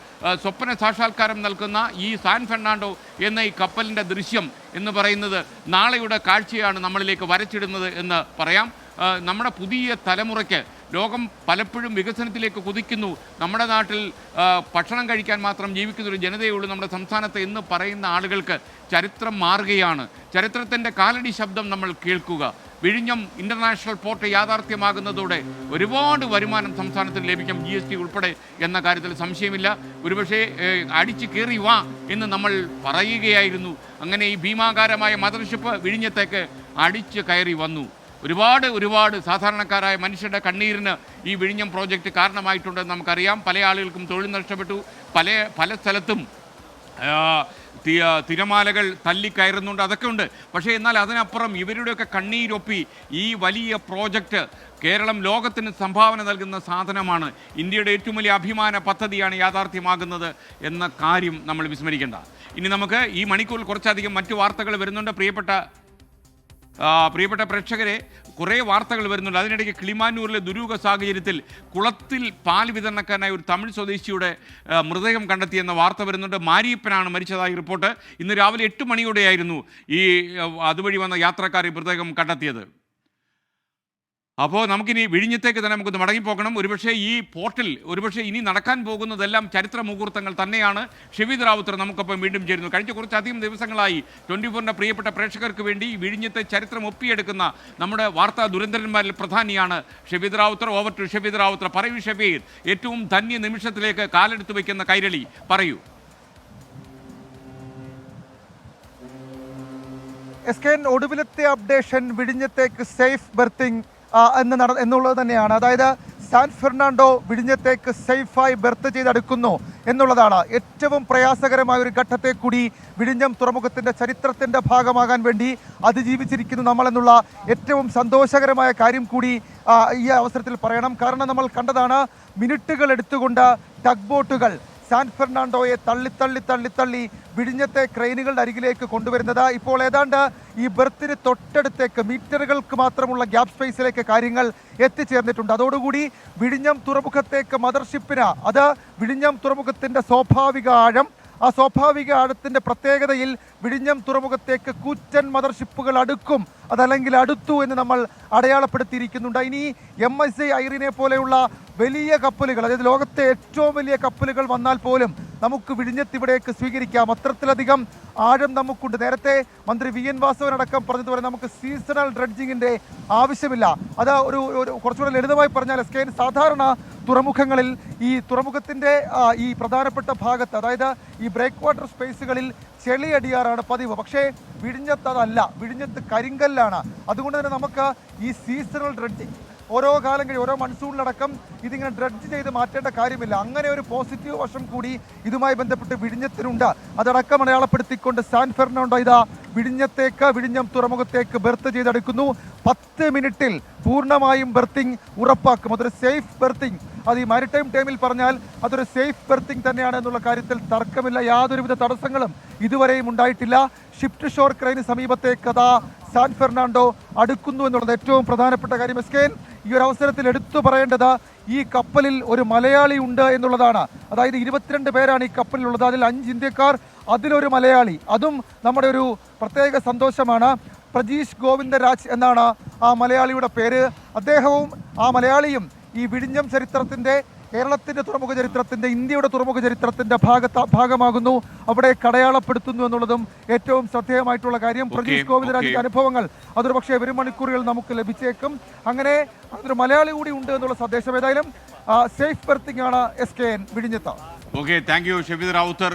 സ്വപ്ന സാക്ഷാത്കാരം നൽകുന്ന ഈ സാൻ ഫെർണാണ്ടോ എന്ന ഈ കപ്പലിൻ്റെ ദൃശ്യം എന്ന് പറയുന്നത് നാളെയുടെ കാഴ്ചയാണ് നമ്മളിലേക്ക് വരച്ചിടുന്നത് എന്ന് പറയാം. നമ്മുടെ പുതിയ തലമുറയ്ക്ക് ലോകം പലപ്പോഴും വികസനത്തിലേക്ക് കുതിക്കുന്നു, നമ്മുടെ നാട്ടിൽ ഭക്ഷണം കഴിക്കാൻ മാത്രം ജീവിക്കുന്നൊരു ജനതയുള്ളൂ നമ്മുടെ സംസ്ഥാനത്ത് എന്ന് പറയുന്ന ആളുകൾക്ക് ചരിത്രം മാറുകയാണ്. ചരിത്രത്തിൻ്റെ കാലടി ശബ്ദം നമ്മൾ കേൾക്കുക. വിഴിഞ്ഞം ഇൻ്റർനാഷണൽ പോർട്ട് യാഥാർത്ഥ്യമാകുന്നതോടെ ഒരുപാട് വരുമാനം സംസ്ഥാനത്തിന് ലഭിക്കും, GST ഉൾപ്പെടെ എന്ന കാര്യത്തിൽ സംശയമില്ല. ഒരുപക്ഷെ അടിച്ചു കയറി വാ എന്ന് നമ്മൾ പറയുകയായിരുന്നു. അങ്ങനെ ഈ ഭീമാകാരമായ മദർഷിപ്പ് വിഴിഞ്ഞത്തേക്ക് അടിച്ചു കയറി വന്നു. ഒരുപാട് സാധാരണക്കാരായ മനുഷ്യരുടെ കണ്ണീരിന് ഈ വിഴിഞ്ഞം പ്രോജക്റ്റ് കാരണമായിട്ടുണ്ടെന്ന് നമുക്കറിയാം. പല ആളുകൾക്കും തൊഴിൽ നഷ്ടപ്പെട്ടു, പല സ്ഥലത്തും തിരമാലകൾ തല്ലിക്കയറുന്നുണ്ട്, അതൊക്കെ ഉണ്ട്. പക്ഷേ എന്നാൽ അതിനപ്പുറം ഇവരുടെയൊക്കെ കണ്ണീരൊപ്പി ഈ വലിയ പ്രോജക്റ്റ് കേരളം ലോകത്തിന് സംഭാവന നൽകുന്ന സാധനമാണ്. ഇന്ത്യയുടെ ഏറ്റവും വലിയ അഭിമാന പദ്ധതിയാണ് യാഥാർത്ഥ്യമാകുന്നത് എന്ന കാര്യം നമ്മൾ വിസ്മരിക്കേണ്ട. ഇനി നമുക്ക് ഈ മണിക്കൂറിൽ കുറച്ചധികം മറ്റു വാർത്തകൾ വരുന്നുണ്ട്. പ്രിയപ്പെട്ട പ്രേക്ഷകരെ, കുറേ വാർത്തകൾ വരുന്നുണ്ട്. അതിനിടയ്ക്ക് കിളിമാനൂരിലെ ദുരൂഹ സാഹചര്യത്തിൽ കുളത്തിൽ പാൽ വിതരണക്കാരനായ ഒരു തമിഴ് സ്വദേശിയുടെ മൃതദേഹം കണ്ടെത്തിയെന്ന വാർത്ത വരുന്നുണ്ട്. മാരിയപ്പനാണ് മരിച്ചതായി റിപ്പോർട്ട്. ഇന്ന് രാവിലെ 8 മണിയോടെയായിരുന്നു ഈ അതുവഴി വന്ന യാത്രക്കാർ ഈ മൃതദേഹം കണ്ടെത്തിയത്. അപ്പോൾ നമുക്കിനി വിഴിഞ്ഞത്തേക്ക് തന്നെ നമുക്കൊന്ന് മടങ്ങിപ്പോകണം. ഒരുപക്ഷെ ഈ പോർട്ടിൽ ഇനി നടക്കാൻ പോകുന്നതെല്ലാം ചരിത്ര മുഹൂർത്തങ്ങൾ തന്നെയാണ്. ഷെഫീദ് റാവുത്തർ നമുക്കൊപ്പം വീണ്ടും ചേരുന്നു. കഴിഞ്ഞ കുറച്ചധികം ദിവസങ്ങളായി 24ൻ്റെ പ്രിയപ്പെട്ട പ്രേക്ഷകർക്ക് വേണ്ടി വിഴിഞ്ഞത്തെ ചരിത്രം ഒപ്പിയെടുക്കുന്ന നമ്മുടെ വാർത്താ ദുരന്തന്മാരിൽ പ്രധാനിയാണ് ഷെഫീദ് റാവുത്തർ. Over to Shefeed Rawther. പറയൂ ഷെഫീദ്, ഏറ്റവും ധന്യ നിമിഷത്തിലേക്ക് കാലെടുത്ത് വയ്ക്കുന്ന കൈരളി, പറയൂ. ഒടുവിലത്തെ അപ്ഡേഷൻ വിഴിഞ്ഞത്തേക്ക് സേഫ് ബെർത്തിങ് എന്നുള്ളത് തന്നെയാണ്. അതായത് സാൻ ഫെർണാണ്ടോ വിഴിഞ്ഞത്തേക്ക് സേഫായി ബെർത്ത് ചെയ്തെടുക്കുന്നു എന്നുള്ളതാണ്. ഏറ്റവും പ്രയാസകരമായ ഒരു ഘട്ടത്തെ കൂടി വിഴിഞ്ഞം തുറമുഖത്തിൻ്റെ ചരിത്രത്തിൻ്റെ ഭാഗമാകാൻ വേണ്ടി അതിജീവിച്ചിരിക്കുന്നു നമ്മളെന്നുള്ള ഏറ്റവും സന്തോഷകരമായ കാര്യം കൂടി ഈ അവസരത്തിൽ പറയണം. കാരണം നമ്മൾ കണ്ടതാണ്, മിനിറ്റുകൾ എടുത്തുകൊണ്ട് ടഗ് ബോട്ടുകൾ സാൻ ഫെർണാണ്ടോയെ തള്ളി വിഴിഞ്ഞത്തെ ക്രെയിനുകളുടെ അരികിലേക്ക് കൊണ്ടുവരുന്നത്. ഇപ്പോൾ ഏതാണ്ട് ഈ ബെർത്തിന് തൊട്ടടുത്തേക്ക് മീറ്ററുകൾക്ക് മാത്രമുള്ള ഗ്യാപ് സ്പേസിലേക്ക് കാര്യങ്ങൾ എത്തിച്ചേർന്നിട്ടുണ്ട്. അതോടുകൂടി വിഴിഞ്ഞം തുറമുഖത്തേക്ക് മദർഷിപ്പിന്, അത് വിഴിഞ്ഞം തുറമുഖത്തിൻ്റെ സ്വാഭാവിക ആഴം, ആ സ്വാഭാവിക ആഴത്തിൻ്റെ പ്രത്യേകതയിൽ വിഴിഞ്ഞം തുറമുഖത്തേക്ക് കൂറ്റൻ മദർഷിപ്പുകൾ അടുക്കും, അതല്ലെങ്കിൽ അടുത്തു എന്ന് നമ്മൾ അടയാളപ്പെടുത്തിയിരിക്കുന്നുണ്ട്. ഇനി MSC ഐറിനെ പോലെയുള്ള വലിയ കപ്പലുകൾ, അതായത് ലോകത്തെ ഏറ്റവും വലിയ കപ്പലുകൾ വന്നാൽ പോലും നമുക്ക് വിഴിഞ്ഞത്തിവിടേക്ക് സ്വീകരിക്കാം. അത്രത്തിലധികം ആഴം നമുക്കുണ്ട്. നേരത്തെ മന്ത്രി VN വാസവൻ അടക്കം പറഞ്ഞതുപോലെ നമുക്ക് സീസണൽ ഡ്രഡ്ജിങ്ങിൻ്റെ ആവശ്യമില്ല. അത് ഒരു കുറച്ചുകൂടെ ലളിതമായി പറഞ്ഞാൽ സാധാരണ തുറമുഖങ്ങളിൽ ഈ തുറമുഖത്തിൻ്റെ ഈ പ്രധാനപ്പെട്ട ഭാഗത്ത്, അതായത് ഈ ബ്രേക്ക് വാട്ടർ സ്പേസുകളിൽ ചെളിയടിയാറാണ് പതിവ്. പക്ഷേ വിഴിഞ്ഞത്ത് അതല്ല, വിഴിഞ്ഞത്ത് കരിങ്കല്ലാണ്. അതുകൊണ്ട് തന്നെ നമുക്ക് ഈ സീസണൽ ഡ്രഡ്ജിങ്, ഓരോ കാലം കഴിയും ഓരോ മൺസൂണിലടക്കം ഇതിങ്ങനെ ഡ്രഡ്ജ് ചെയ്ത് മാറ്റേണ്ട കാര്യമില്ല. അങ്ങനെ ഒരു പോസിറ്റീവ് വശം കൂടി ഇതുമായി ബന്ധപ്പെട്ട് വിഴിഞ്ഞത്തിനുണ്ട്. അതടക്കം അടയാളപ്പെടുത്തിക്കൊണ്ട് സാൻ ഫെർണാണ്ടോ ഇതാ വിഴിഞ്ഞം തുറമുഖത്തേക്ക് ബെർത്ത് ചെയ്തെടുക്കുന്നു. 10 മിനിറ്റിൽ പൂർണ്ണമായും ബെർത്തിങ് ഉറപ്പാക്കും. അതൊരു സേഫ് ബെർത്തിങ്. അത് ഈ മാരിടൈം ടൈമിൽ പറഞ്ഞാൽ അതൊരു സേഫ് ബെർത്തിങ് തന്നെയാണ് എന്നുള്ള കാര്യത്തിൽ തർക്കമില്ല. യാതൊരുവിധ തടസ്സങ്ങളും ഇതുവരെയും ഉണ്ടായിട്ടില്ല. ഷിഫ്റ്റ് ഷോർ ക്രെയിന് സമീപത്തേക്ക് അതാ സാൻ ഫെർണാണ്ടോ അടുക്കുന്നു എന്നുള്ളത് ഏറ്റവും പ്രധാനപ്പെട്ട കാര്യം. എസ്കേൻ, ഈ ഒരു അവസരത്തിൽ എടുത്തു പറയേണ്ടത് ഈ കപ്പലിൽ ഒരു മലയാളി ഉണ്ട് എന്നുള്ളതാണ്. അതായത് 22 പേരാണ് ഈ കപ്പലിലുള്ളത്. അതിൽ 5 ഇന്ത്യക്കാർ, അതിലൊരു മലയാളി. അതും നമ്മുടെ ഒരു പ്രത്യേക സന്തോഷമാണ്. പ്രജീഷ് ഗോവിന്ദരാജ് എന്നാണ് ആ മലയാളിയുടെ പേര്. അദ്ദേഹവും ആ മലയാളിയും ഈ വിഴിഞ്ഞം ചരിത്രത്തിൻ്റെ, കേരളത്തിൻ്റെ തുറമുഖ ചരിത്രത്തിൻ്റെ, ഇന്ത്യയുടെ തുറമുഖ ചരിത്രത്തിൻ്റെ ഭാഗമാകുന്നു. അവിടെ അടയാളപ്പെടുത്തുന്നു എന്നുള്ളതും ഏറ്റവും ശ്രദ്ധേയമായിട്ടുള്ള കാര്യം. പ്രജീഷ് ഗോവിന്ദരാജിന്റെ അനുഭവങ്ങൾ അതൊരു പക്ഷേ വരും മണിക്കൂറുകൾ നമുക്ക് ലഭിച്ചേക്കും. അങ്ങനെ അതൊരു മലയാളി കൂടി ഉണ്ട് എന്നുള്ള സന്ദേശം. ഏതായാലും സേഫ് ബെർത്തിങ് ആണ് SKN വിഴിഞ്ഞത്ത്. Okay, thank you Shefeed Rawther.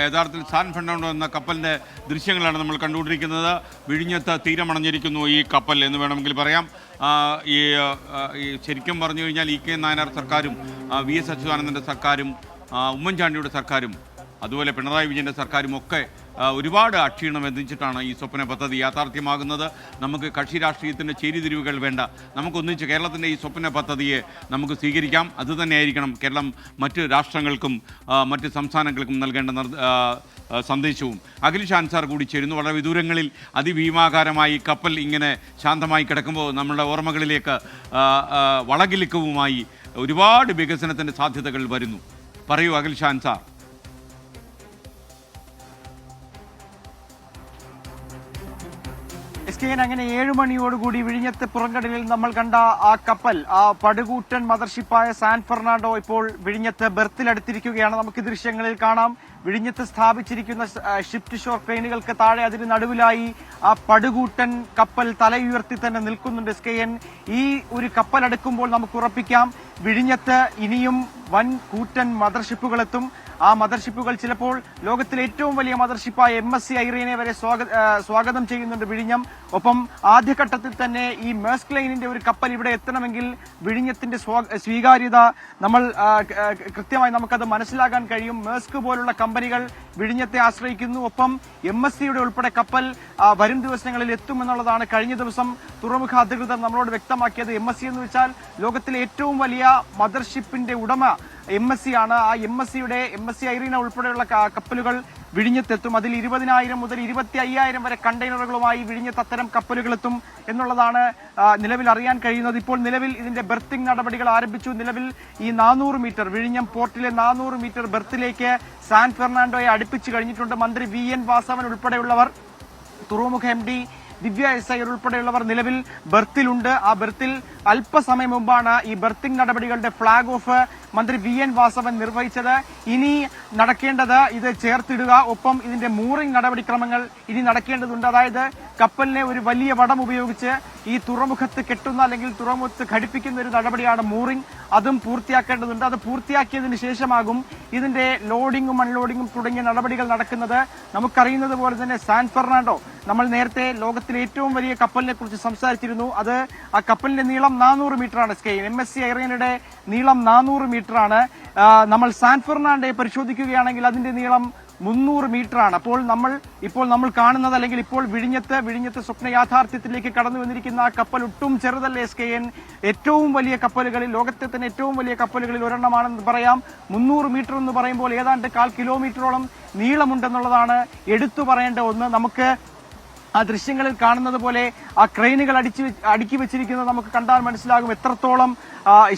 യഥാർത്ഥത്തിൽ സാൻ ഫെർണാണ്ടോ എന്ന കപ്പലിൻ്റെ ദൃശ്യങ്ങളാണ് നമ്മൾ കണ്ടുകൊണ്ടിരിക്കുന്നത്. വിഴിഞ്ഞത്ത് തീരമണഞ്ഞിരിക്കുന്നു ഈ കപ്പൽ എന്ന് വേണമെങ്കിൽ പറയാം. ഈ ശരിക്കും പറഞ്ഞു കഴിഞ്ഞാൽ EK നായനാർ സർക്കാരും VS അച്യുതാനന്ദൻ്റെ സർക്കാരും ഉമ്മൻചാണ്ടിയുടെ സർക്കാരും അതുപോലെ പിണറായി വിജയൻ്റെ സർക്കാരും ഒക്കെ ഒരുപാട് അക്ഷീണം എത്തിച്ചിട്ടാണ് ഈ സ്വപ്ന പദ്ധതി യാഥാർത്ഥ്യമാകുന്നത്. നമുക്ക് കക്ഷി രാഷ്ട്രീയത്തിൻ്റെ ചേരിതിരിവുകൾ വേണ്ട. നമുക്കൊന്നിച്ച് കേരളത്തിൻ്റെ ഈ സ്വപ്ന പദ്ധതിയെ നമുക്ക് സ്വീകരിക്കാം. അതുതന്നെയായിരിക്കണം കേരളം മറ്റ് രാഷ്ട്രങ്ങൾക്കും മറ്റ് സംസ്ഥാനങ്ങൾക്കും നൽകേണ്ട സന്ദേശവും. അഖിൽ ഷാൻസാർ കൂടി ചേരുന്നു. വളരെ വിദൂരങ്ങളിൽ അതിഭീമാകാരമായി കപ്പൽ ഇങ്ങനെ ശാന്തമായി കിടക്കുമ്പോൾ നമ്മളുടെ ഓർമ്മകളിലേക്ക് വളകിലുക്കവുമായി ഒരുപാട് വികസനത്തിൻ്റെ സാധ്യതകൾ വരുന്നു. പറയൂ അഖിൽ ഷാൻസാർ. SKN അങ്ങനെ 7 മണിയോടുകൂടി വിഴിഞ്ഞത്ത് പുറംകടലിൽ നമ്മൾ കണ്ട ആ കപ്പൽ, ആ പടുകൂറ്റൻ മദർഷിപ്പായ സാൻ ഫെർണാണ്ടോ ഇപ്പോൾ വിഴിഞ്ഞത്ത് ബെർത്തിലടുത്തിരിക്കുകയാണ്. നമുക്ക് ദൃശ്യങ്ങളിൽ കാണാം. വിഴിഞ്ഞത്ത് സ്ഥാപിച്ചിരിക്കുന്ന ഷിഫ്റ്റ് ഷോർ ക്രെയിനുകൾക്ക് താഴെ അതിന് നടുവിലായി ആ പടുകൂറ്റൻ കപ്പൽ തലയുയർത്തി തന്നെ നിൽക്കുന്നുണ്ട്. SKN ഈ ഒരു കപ്പൽ അടുക്കുമ്പോൾ നമുക്ക് ഉറപ്പിക്കാം വിഴിഞ്ഞത്ത് ഇനിയും വൻ കൂറ്റൻ മദർഷിപ്പുകൾ എത്തും. ആ മദർഷിപ്പുകൾ ചിലപ്പോൾ ലോകത്തിലെ ഏറ്റവും വലിയ മദർഷിപ്പായ MSC ഐറീനെ വരെ സ്വാഗതം ചെയ്യുന്നുണ്ട് വിഴിഞ്ഞം. ഒപ്പം ആദ്യഘട്ടത്തിൽ തന്നെ ഈ മേഴ്സ്ക് ലൈനിന്റെ ഒരു കപ്പൽ ഇവിടെ എത്തണമെങ്കിൽ വിഴിഞ്ഞത്തിന്റെ സ്വീകാര്യത നമ്മൾ കൃത്യമായി നമുക്കത് മനസ്സിലാക്കാൻ കഴിയും. മേഴ്സ്ക് പോലുള്ള കമ്പനികൾ വിഴിഞ്ഞത്തെ ആശ്രയിക്കുന്നു. ഒപ്പം MSCയുടെ ഉൾപ്പെടെ കപ്പൽ വരും ദിവസങ്ങളിൽ എത്തുമെന്നുള്ളതാണ് കഴിഞ്ഞ ദിവസം തുറമുഖ അധികൃതർ നമ്മളോട് വ്യക്തമാക്കിയത്. MSC എന്ന് വെച്ചാൽ ലോകത്തിലെ ഏറ്റവും വലിയ മദർഷിപ്പിന്റെ ഉടമ MSC ആണ്. ആ MSC ഐറീന ഉൾപ്പെടെയുള്ള കപ്പലുകൾ വിഴിഞ്ഞത്തെത്തും. അതിൽ 20,000 മുതൽ 25,000 വരെ കണ്ടെയ്നറുകളുമായി വിഴിഞ്ഞത്ത് അത്തരം കപ്പലുകൾ എത്തും എന്നുള്ളതാണ് നിലവിൽ അറിയാൻ കഴിയുന്നത്. ഇപ്പോൾ നിലവിൽ ഇതിന്റെ ബെർത്തിങ് നടപടികൾ ആരംഭിച്ചു. നിലവിൽ ഈ 400 മീറ്റർ വിഴിഞ്ഞം പോർട്ടിലെ 400 മീറ്റർ ബെർത്തിലേക്ക് സാൻ ഫെർണാണ്ടോയെ അടുപ്പിച്ചു കഴിഞ്ഞിട്ടുണ്ട്. മന്ത്രി VN വാസവൻ ഉൾപ്പെടെയുള്ളവർ, തുറമുഖ MD ദിവ്യ SI ഉൾപ്പെടെയുള്ളവർ നിലവിൽ ബെർത്തിലുണ്ട്. ആ ബെർത്തിൽ അല്പസമയം മുമ്പാണ് ഈ ബെർത്തിങ് നടപടികളുടെ ഫ്ളാഗ് ഓഫ് മന്ത്രി VN വാസവൻ നിർവഹിച്ചത്. ഇനി നടക്കേണ്ടത് ഇത് ചേർത്തിടുക, ഒപ്പം ഇതിന്റെ മൂറിംഗ് നടപടിക്രമങ്ങൾ ഇനി നടക്കേണ്ടതുണ്ട്. അതായത് കപ്പലിനെ ഒരു വലിയ വടം ഉപയോഗിച്ച് ഈ തുറമുഖത്ത് കെട്ടുന്ന അല്ലെങ്കിൽ തുറമുഖത്ത് ഘടിപ്പിക്കുന്ന ഒരു നടപടിയാണ് മൂറിംഗ്. അതും പൂർത്തിയാക്കേണ്ടതുണ്ട്. അത് പൂർത്തിയാക്കിയതിന് ശേഷമാകും ഇതിന്റെ ലോഡിങ്ങും അൺലോഡിങ്ങും തുടങ്ങിയ നടപടികൾ നടക്കുന്നത്. നമുക്കറിയുന്നത് പോലെ തന്നെ സാൻ ഫെർണാണ്ടോ, നമ്മൾ നേരത്തെ ലോകത്തിലെ ഏറ്റവും വലിയ കപ്പലിനെ കുറിച്ച് സംസാരിച്ചിരുന്നു. അത് ആ കപ്പലിന്റെ നീളം 400 മീറ്ററാണ്. MSC ഐറീനയുടെ നീളം 400 മീറ്ററാണ്. നമ്മൾ സാൻ ഫെർണാണ്ടോയെ പരിശോധിക്കുകയാണെങ്കിൽ അതിന്റെ നീളം 300 മീറ്ററാണ്. അപ്പോൾ നമ്മൾ കാണുന്നത് അല്ലെങ്കിൽ ഇപ്പോൾ വിഴിഞ്ഞത്ത് സ്വപ്ന യാഥാർത്ഥ്യത്തിലേക്ക് കടന്നു വന്നിരിക്കുന്ന ആ കപ്പൽ ഒട്ടും ചെറുതല്ല. SKN ഏറ്റവും വലിയ കപ്പലുകളിൽ, ലോകത്തെ തന്നെ ഏറ്റവും വലിയ കപ്പലുകളിൽ ഒരെണ്ണമാണെന്ന് പറയാം. 300 മീറ്റർ എന്ന് പറയുമ്പോൾ ഏതാണ്ട് 1/4 കിലോമീറ്ററോളം നീളമുണ്ടെന്നുള്ളതാണ് എടുത്തു പറയേണ്ട ഒന്ന്. നമുക്ക് ആ ദൃശ്യങ്ങളിൽ കാണുന്നത് പോലെ ആ ക്രെയിനുകൾ അടുക്കി വെച്ചിരിക്കുന്നത് നമുക്ക് കണ്ടാൽ മനസ്സിലാകും എത്രത്തോളം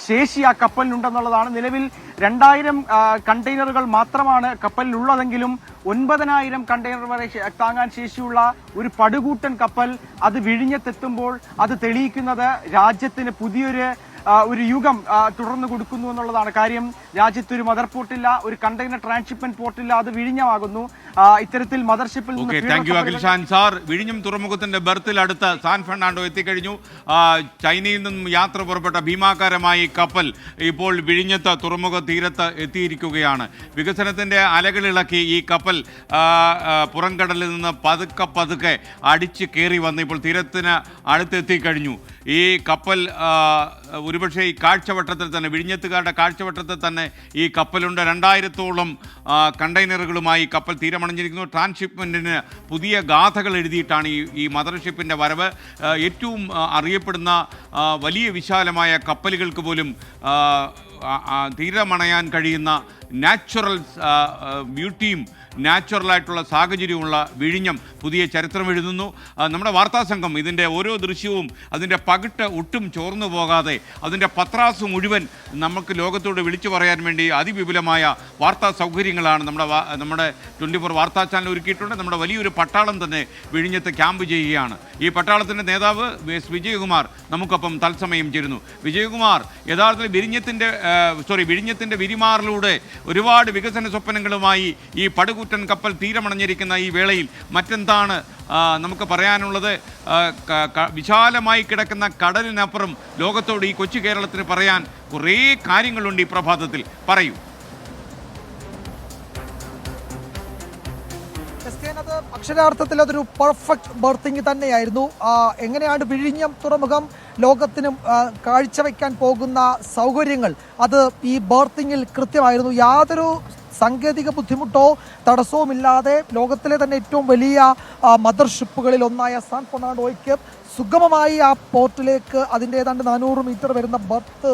ശേഷി ആ കപ്പലിനുണ്ടെന്നുള്ളതാണ്. നിലവിൽ 2000 കണ്ടെയ്നറുകൾ മാത്രമാണ് കപ്പലിലുള്ളതെങ്കിലും 9,000 കണ്ടെയ്നർ വരെ താങ്ങാൻ ശേഷിയുള്ള ഒരു പടുകൂട്ടൻ കപ്പൽ അത് വിഴിഞ്ഞത്തെത്തുമ്പോൾ അത് തെളിയിക്കുന്നത് രാജ്യത്തിന് പുതിയൊരു യുഗം തുടർന്നു കൊടുക്കുന്നു എന്നുള്ളതാണ് കാര്യം. രാജ്യത്തൊരു മദർ പോർട്ടില്ല, ഒരു കണ്ടെയ്നർ ട്രാൻസ്ഷിപ്മെന്റ് പോർട്ടില്ല, അത് വിഴിഞ്ഞമാകുന്നു. ഇത്തരത്തിൽ മദർഷിപ്പിൽ ഓക്കെ, താങ്ക് യു അഖിൽഷാൻ സാർ. വിഴിഞ്ഞം തുറമുഖത്തിന്റെ ബർത്തിൽ അടുത്ത് സാൻ ഫെർണാണ്ടോ എത്തിക്കഴിഞ്ഞു. ചൈനയിൽ നിന്നും യാത്ര പുറപ്പെട്ട ഭീമാകാരമായി കപ്പൽ ഇപ്പോൾ വിഴിഞ്ഞത്ത് തുറമുഖ തീരത്ത് എത്തിയിരിക്കുകയാണ്. വികസനത്തിന്റെ അലകളിളക്കി ഈ കപ്പൽ പുറംകടലിൽ നിന്ന് പതുക്കെ അടിച്ച് കയറി വന്ന് ഇപ്പോൾ തീരത്തിന് അടുത്തെത്തിക്കഴിഞ്ഞു. ഈ കപ്പൽ ഒരുപക്ഷെ ഈ കാഴ്ചവട്ടത്തിൽ തന്നെ, വിഴിഞ്ഞത്തുകാരുടെ കാഴ്ചവട്ടത്തിൽ തന്നെ ഈ കപ്പലുണ്ട്. 2000-ഓളം കണ്ടെയ്നറുകളുമായി കപ്പൽ തീരമണഞ്ഞിരിക്കുന്നു. ട്രാൻസ്ഷിപ്മെൻറ്റിന് പുതിയ ഗാഥകൾ എഴുതിയിട്ടാണ് ഈ മദർഷിപ്പിൻ്റെ വരവ്. ഏറ്റവും അറിയപ്പെടുന്ന വലിയ വിശാലമായ കപ്പലുകൾക്ക് പോലും തീരമണയാൻ കഴിയുന്ന നാച്ചുറൽ ബ്യൂട്ടിയും നാച്ചുറലായിട്ടുള്ള സാഹചര്യമുള്ള വിഴിഞ്ഞം പുതിയ ചരിത്രം എഴുതുന്നു. നമ്മുടെ വാർത്താ സംഘം ഇതിൻ്റെ ഓരോ ദൃശ്യവും അതിൻ്റെ പകിട്ട് ഒട്ടും ചോർന്നു പോകാതെ അതിൻ്റെ പത്രാസ് മുഴുവൻ നമുക്ക് ലോകത്തോട് വിളിച്ചു പറയാൻ വേണ്ടി അതിവിപുലമായ വാർത്താ സൗകര്യങ്ങളാണ് നമ്മുടെ 24 വാർത്താ ചാനൽ ഒരുക്കിയിട്ടുണ്ട്. നമ്മുടെ വലിയൊരു പട്ടാളം തന്നെ വിഴിഞ്ഞത്ത് ക്യാമ്പ് ചെയ്യുകയാണ്. ഈ പട്ടാളത്തിൻ്റെ നേതാവ് വിജയകുമാർ നമുക്കൊപ്പം തത്സമയം ചേരുന്നു. വിജയകുമാർ, യഥാർത്ഥത്തിൽ വിഴിഞ്ഞത്തിൻ്റെ വിരിമാറിലൂടെ ഒരുപാട് വികസന സ്വപ്നങ്ങളുമായി ഈ പടുകൂറ്റൻ കപ്പൽ തീരമണഞ്ഞിരിക്കുന്ന ഈ വേളയിൽ മറ്റെന്താണ് നമുക്ക് പറയാനുള്ളത്? വിശാലമായി കിടക്കുന്ന കടലിനപ്പുറം ലോകത്തോട് ഈ കൊച്ചു കേരളത്തിന് പറയാൻ കുറേ കാര്യങ്ങളുണ്ട് ഈ പ്രഭാതത്തിൽ. പറയൂ. അത് അക്ഷരാർത്ഥത്തിൽ അതൊരു പെർഫെക്റ്റ് ബർത്തിങ് തന്നെയായിരുന്നു. എങ്ങനെയാണ് വിഴിഞ്ഞം തുറമുഖം ലോകത്തിനും കാഴ്ചവെക്കാൻ പോകുന്ന സൗകര്യങ്ങൾ, അത് ഈ ബർത്തിങ്ങിൽ കൃത്യമായിരുന്നു. യാതൊരു സാങ്കേതിക ബുദ്ധിമുട്ടോ തടസ്സവുമില്ലാതെ ലോകത്തിലെ തന്നെ ഏറ്റവും വലിയ മദർഷിപ്പുകളിൽ ഒന്നായ സാൻ ഫെർണാണ്ടോയ്ക്ക് സുഗമമായി ആ പോർട്ടിലേക്ക് അതിൻ്റെ ഏതാണ്ട് 400 മീറ്റർ വരുന്ന ബർത്ത്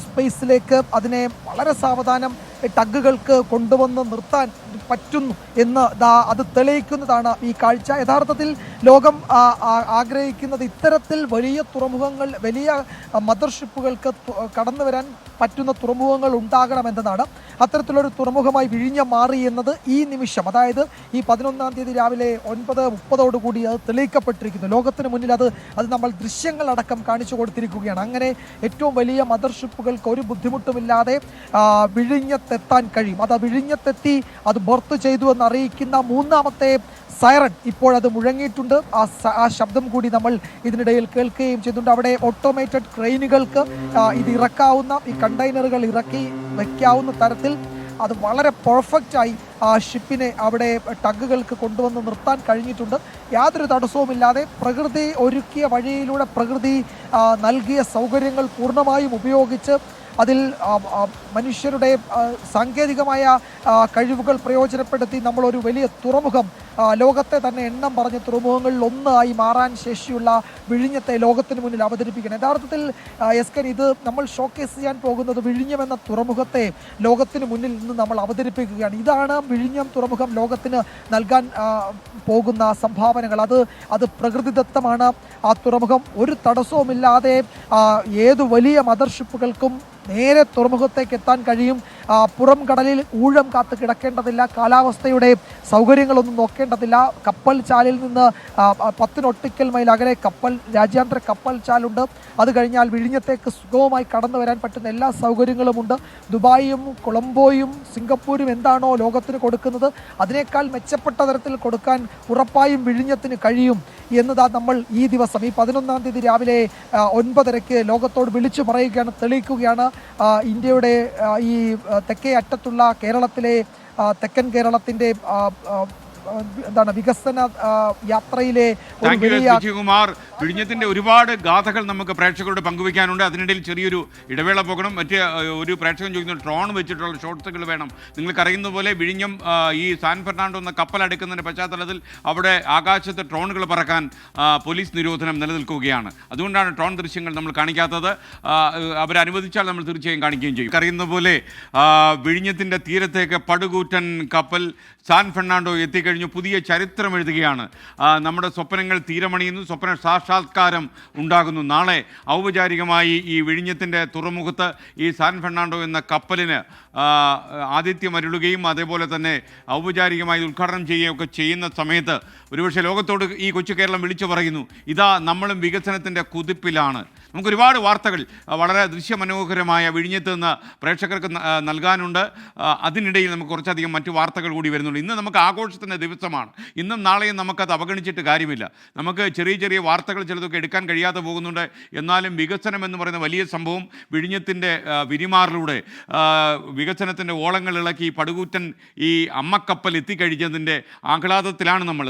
സ്പേസിലേക്ക് അതിനെ വളരെ സാവധാനം ടഗുകൾക്ക് കൊണ്ടുവന്ന് നിർത്താൻ പറ്റുന്നു എന്ന് അത് തെളിയിക്കുന്നതാണ് ഈ കാഴ്ച. യഥാർത്ഥത്തിൽ ലോകം ആഗ്രഹിക്കുന്നത് ഇത്തരത്തിൽ വലിയ തുറമുഖങ്ങൾ, വലിയ മദർഷിപ്പുകൾക്ക് കടന്നു വരാൻ പറ്റുന്ന തുറമുഖങ്ങൾ ഉണ്ടാകണമെന്നതാണ്. അത്തരത്തിലൊരു തുറമുഖമായി വിഴിഞ്ഞം മാറി എന്നത് ഈ നിമിഷം, അതായത് ഈ 11-ാം തീയതി രാവിലെ 9:30 അത് തെളിയിക്കപ്പെട്ടിരിക്കുന്നു. ലോകത്തിന് മുന്നിൽ അത് നമ്മൾ ദൃശ്യങ്ങളടക്കം കാണിച്ചു കൊടുത്തിരിക്കുകയാണ്. അങ്ങനെ ഏറ്റവും വലിയ മദർഷിപ്പുകൾക്ക് ഒരു ബുദ്ധിമുട്ടുമില്ലാതെ വിഴിഞ്ഞത്തെത്താൻ കഴിയും. അത് വിഴിഞ്ഞത്തെത്തി അത് ബർത്ത് ചെയ്തു എന്ന് അറിയിക്കുന്ന 3ാമത്തെ സൈറൺ ഇപ്പോഴത് മുഴങ്ങിയിട്ടുണ്ട്. ആ ശബ്ദം കൂടി നമ്മൾ ഇതിനിടയിൽ കേൾക്കുകയും ചെയ്തിട്ടുണ്ട്. അവിടെ ഓട്ടോമേറ്റഡ് ക്രെയിനുകൾക്ക് ഇത് ഇറക്കാവുന്ന, ഈ കണ്ടെയ്നറുകൾ ഇറക്കി വയ്ക്കാവുന്ന തരത്തിൽ അത് വളരെ പെർഫെക്റ്റായി ഷിപ്പിനെ അവിടെ ടഗുകൾക്ക് കൊണ്ടുവന്ന് നിർത്താൻ കഴിഞ്ഞിട്ടുണ്ട്. യാതൊരു തടസ്സവുമില്ലാതെ പ്രകൃതി ഒരുക്കിയ വഴിയിലൂടെ പ്രകൃതി നൽകിയ സൗകര്യങ്ങൾ പൂർണ്ണമായും ഉപയോഗിച്ച് അതിൽ മനുഷ്യരുടെ സാങ്കേതികമായ കഴിവുകൾ പ്രയോജനപ്പെടുത്തി നമ്മളൊരു വലിയ തുറമുഖം, ലോകത്തെ തന്നെ എണ്ണം പറഞ്ഞ തുറമുഖങ്ങളിൽ ഒന്നായി മാറാൻ ശേഷിയുള്ള വിഴിഞ്ഞത്തെ ലോകത്തിന് മുന്നിൽ അവതരിപ്പിക്കണം. യഥാർത്ഥത്തിൽ എസ്കൻ, ഇത് നമ്മൾ ഷോക്കേസ് ചെയ്യാൻ പോകുന്നത് വിഴിഞ്ഞം എന്ന തുറമുഖത്തെ ലോകത്തിന് മുന്നിൽ നിന്ന് നമ്മൾ അവതരിപ്പിക്കുകയാണ്. ഇതാണ് വിഴിഞ്ഞം തുറമുഖം ലോകത്തിന് നൽകാൻ പോകുന്ന സംഭാവനകൾ. അത് പ്രകൃതിദത്തമാണ്. ആ തുറമുഖം ഒരു തടസ്സവുമില്ലാതെ ഏതു വലിയ മദർഷിപ്പുകൾക്കും നേരെ തുറമുഖത്തേക്ക് എത്താൻ കഴിയും. പുറം കടലിൽ ഊഴം കാത്ത് കിടക്കേണ്ടതില്ല, കാലാവസ്ഥയുടെ സൗകര്യങ്ങളൊന്നും നോക്കേണ്ടതില്ല. കപ്പൽ ചാലിൽ നിന്ന് 10 നോട്ടിക്കൽ മൈൽ അകലെ രാജ്യാന്തര കപ്പൽ ചാലുണ്ട്. അത് കഴിഞ്ഞാൽ വിഴിഞ്ഞത്തേക്ക് സുഗമമായി കടന്നു വരാൻ പറ്റുന്ന എല്ലാ സൗകര്യങ്ങളുമുണ്ട്. ദുബായും കൊളംബോയും സിംഗപ്പൂരും എന്താണോ ലോകത്തിന് കൊടുക്കുന്നത് അതിനേക്കാൾ മെച്ചപ്പെട്ട തരത്തിൽ കൊടുക്കാൻ ഉറപ്പായും വിഴിഞ്ഞത്തിന് കഴിയും എന്നതാ നമ്മൾ ഈ ദിവസം, ഈ 11-ാം തീയതി രാവിലെ 9:30 ലോകത്തോട് വിളിച്ചു പറയുകയാണ്, തെളിയിക്കുകയാണ്. ഇന്ത്യയുടെ ഈ തെക്കേ അറ്റത്തുള്ള കേരളത്തിലെ, തെക്കൻ കേരളത്തിൻ്റെ വികസന യാത്രയിലെ വിജയകുമാർ, വിഴിഞ്ഞത്തിന്റെ ഒരുപാട് ഗാഥകൾ നമുക്ക് പ്രേക്ഷകരോട് പങ്കുവയ്ക്കാനുണ്ട്. അതിനിടയിൽ ചെറിയൊരു ഇടവേള പോകണം. ഒരു പ്രേക്ഷകൻ ചോദിക്കുന്നു, ഡ്രോൺ വെച്ചിട്ടുള്ള ഷോട്ട്സുകൾ വേണം. നിങ്ങൾക്കറിയുന്ന പോലെ വിഴിഞ്ഞം ഈ സാൻ ഫെർണാണ്ടോ എന്ന കപ്പൽ അടുക്കുന്നതിൻ്റെ പശ്ചാത്തലത്തിൽ അവിടെ ആകാശത്ത് ഡ്രോണുകൾ പറക്കാൻ പോലീസ് നിരോധനം നിലനിൽക്കുകയാണ്. അതുകൊണ്ടാണ് ഡ്രോൺ ദൃശ്യങ്ങൾ നമ്മൾ കാണിക്കാത്തത്. അവരനുവദിച്ചാൽ നമ്മൾ തീർച്ചയായും കാണിക്കുകയും ചെയ്യും. അറിയുന്ന പോലെ വിഴിഞ്ഞത്തിൻ്റെ തീരത്തേക്ക് പടുകൂറ്റൻ കപ്പൽ സാൻ ഫെർണാണ്ടോ എത്തിക്കഴിഞ്ഞു. പുതിയ ചരിത്രം എഴുതുകയാണ്. നമ്മുടെ സ്വപ്നങ്ങൾ തീരമണിയുന്നു, സ്വപ്ന സാക്ഷാത്കാരം ഉണ്ടാകുന്നു. നാളെ ഔപചാരികമായി ഈ വിഴിഞ്ഞത്തിൻ്റെ തുറമുഖത്ത് ഈ സാൻ ഫെർണാണ്ടോ എന്ന കപ്പലിന് ആതിഥ്യമരുളുകയും അതേപോലെ തന്നെ ഔപചാരികമായി ഉദ്ഘാടനം ചെയ്യുകയൊക്കെ ചെയ്യുന്ന സമയത്ത് ഒരുപക്ഷെ ലോകത്തോട് ഈ കൊച്ചു കേരളം വിളിച്ചു പറയുന്നു, ഇതാ നമ്മളും വികസനത്തിൻ്റെ കുതിപ്പിലാണ്, നമുക്ക് ഒരുപാട് വാർത്തകൾ വളരെ ദൃശ്യമനോഹരമായ വിഴിഞ്ഞത്ത് നിന്ന് പ്രേക്ഷകർക്ക് നൽകാനുണ്ട്. അതിനിടയിൽ നമുക്ക് കുറച്ചധികം മറ്റു വാർത്തകൾ കൂടി വരുന്നുണ്ട്. ഇന്ന് നമുക്ക് ആഘോഷത്തിൻ്റെ ദിവസമാണ്. ഇന്നും നാളെയും നമുക്കത് അവഗണിച്ചിട്ട് കാര്യമില്ല. നമുക്ക് ചെറിയ ചെറിയ വാർത്തകൾ ചിലതൊക്കെ എടുക്കാൻ കഴിയാതെ പോകുന്നുണ്ട്. എന്നാലും വികസനം എന്ന് പറയുന്ന വലിയ സംഭവം വിഴിഞ്ഞത്തിൻ്റെ വിരിമാറിലൂടെ വികസനത്തിൻ്റെ ഓളങ്ങൾ ഇളക്കി പടുകൂറ്റൻ ഈ അമ്മക്കപ്പൽ എത്തിക്കഴിഞ്ഞതിൻ്റെ ആഹ്ലാദത്തിലാണ് നമ്മൾ.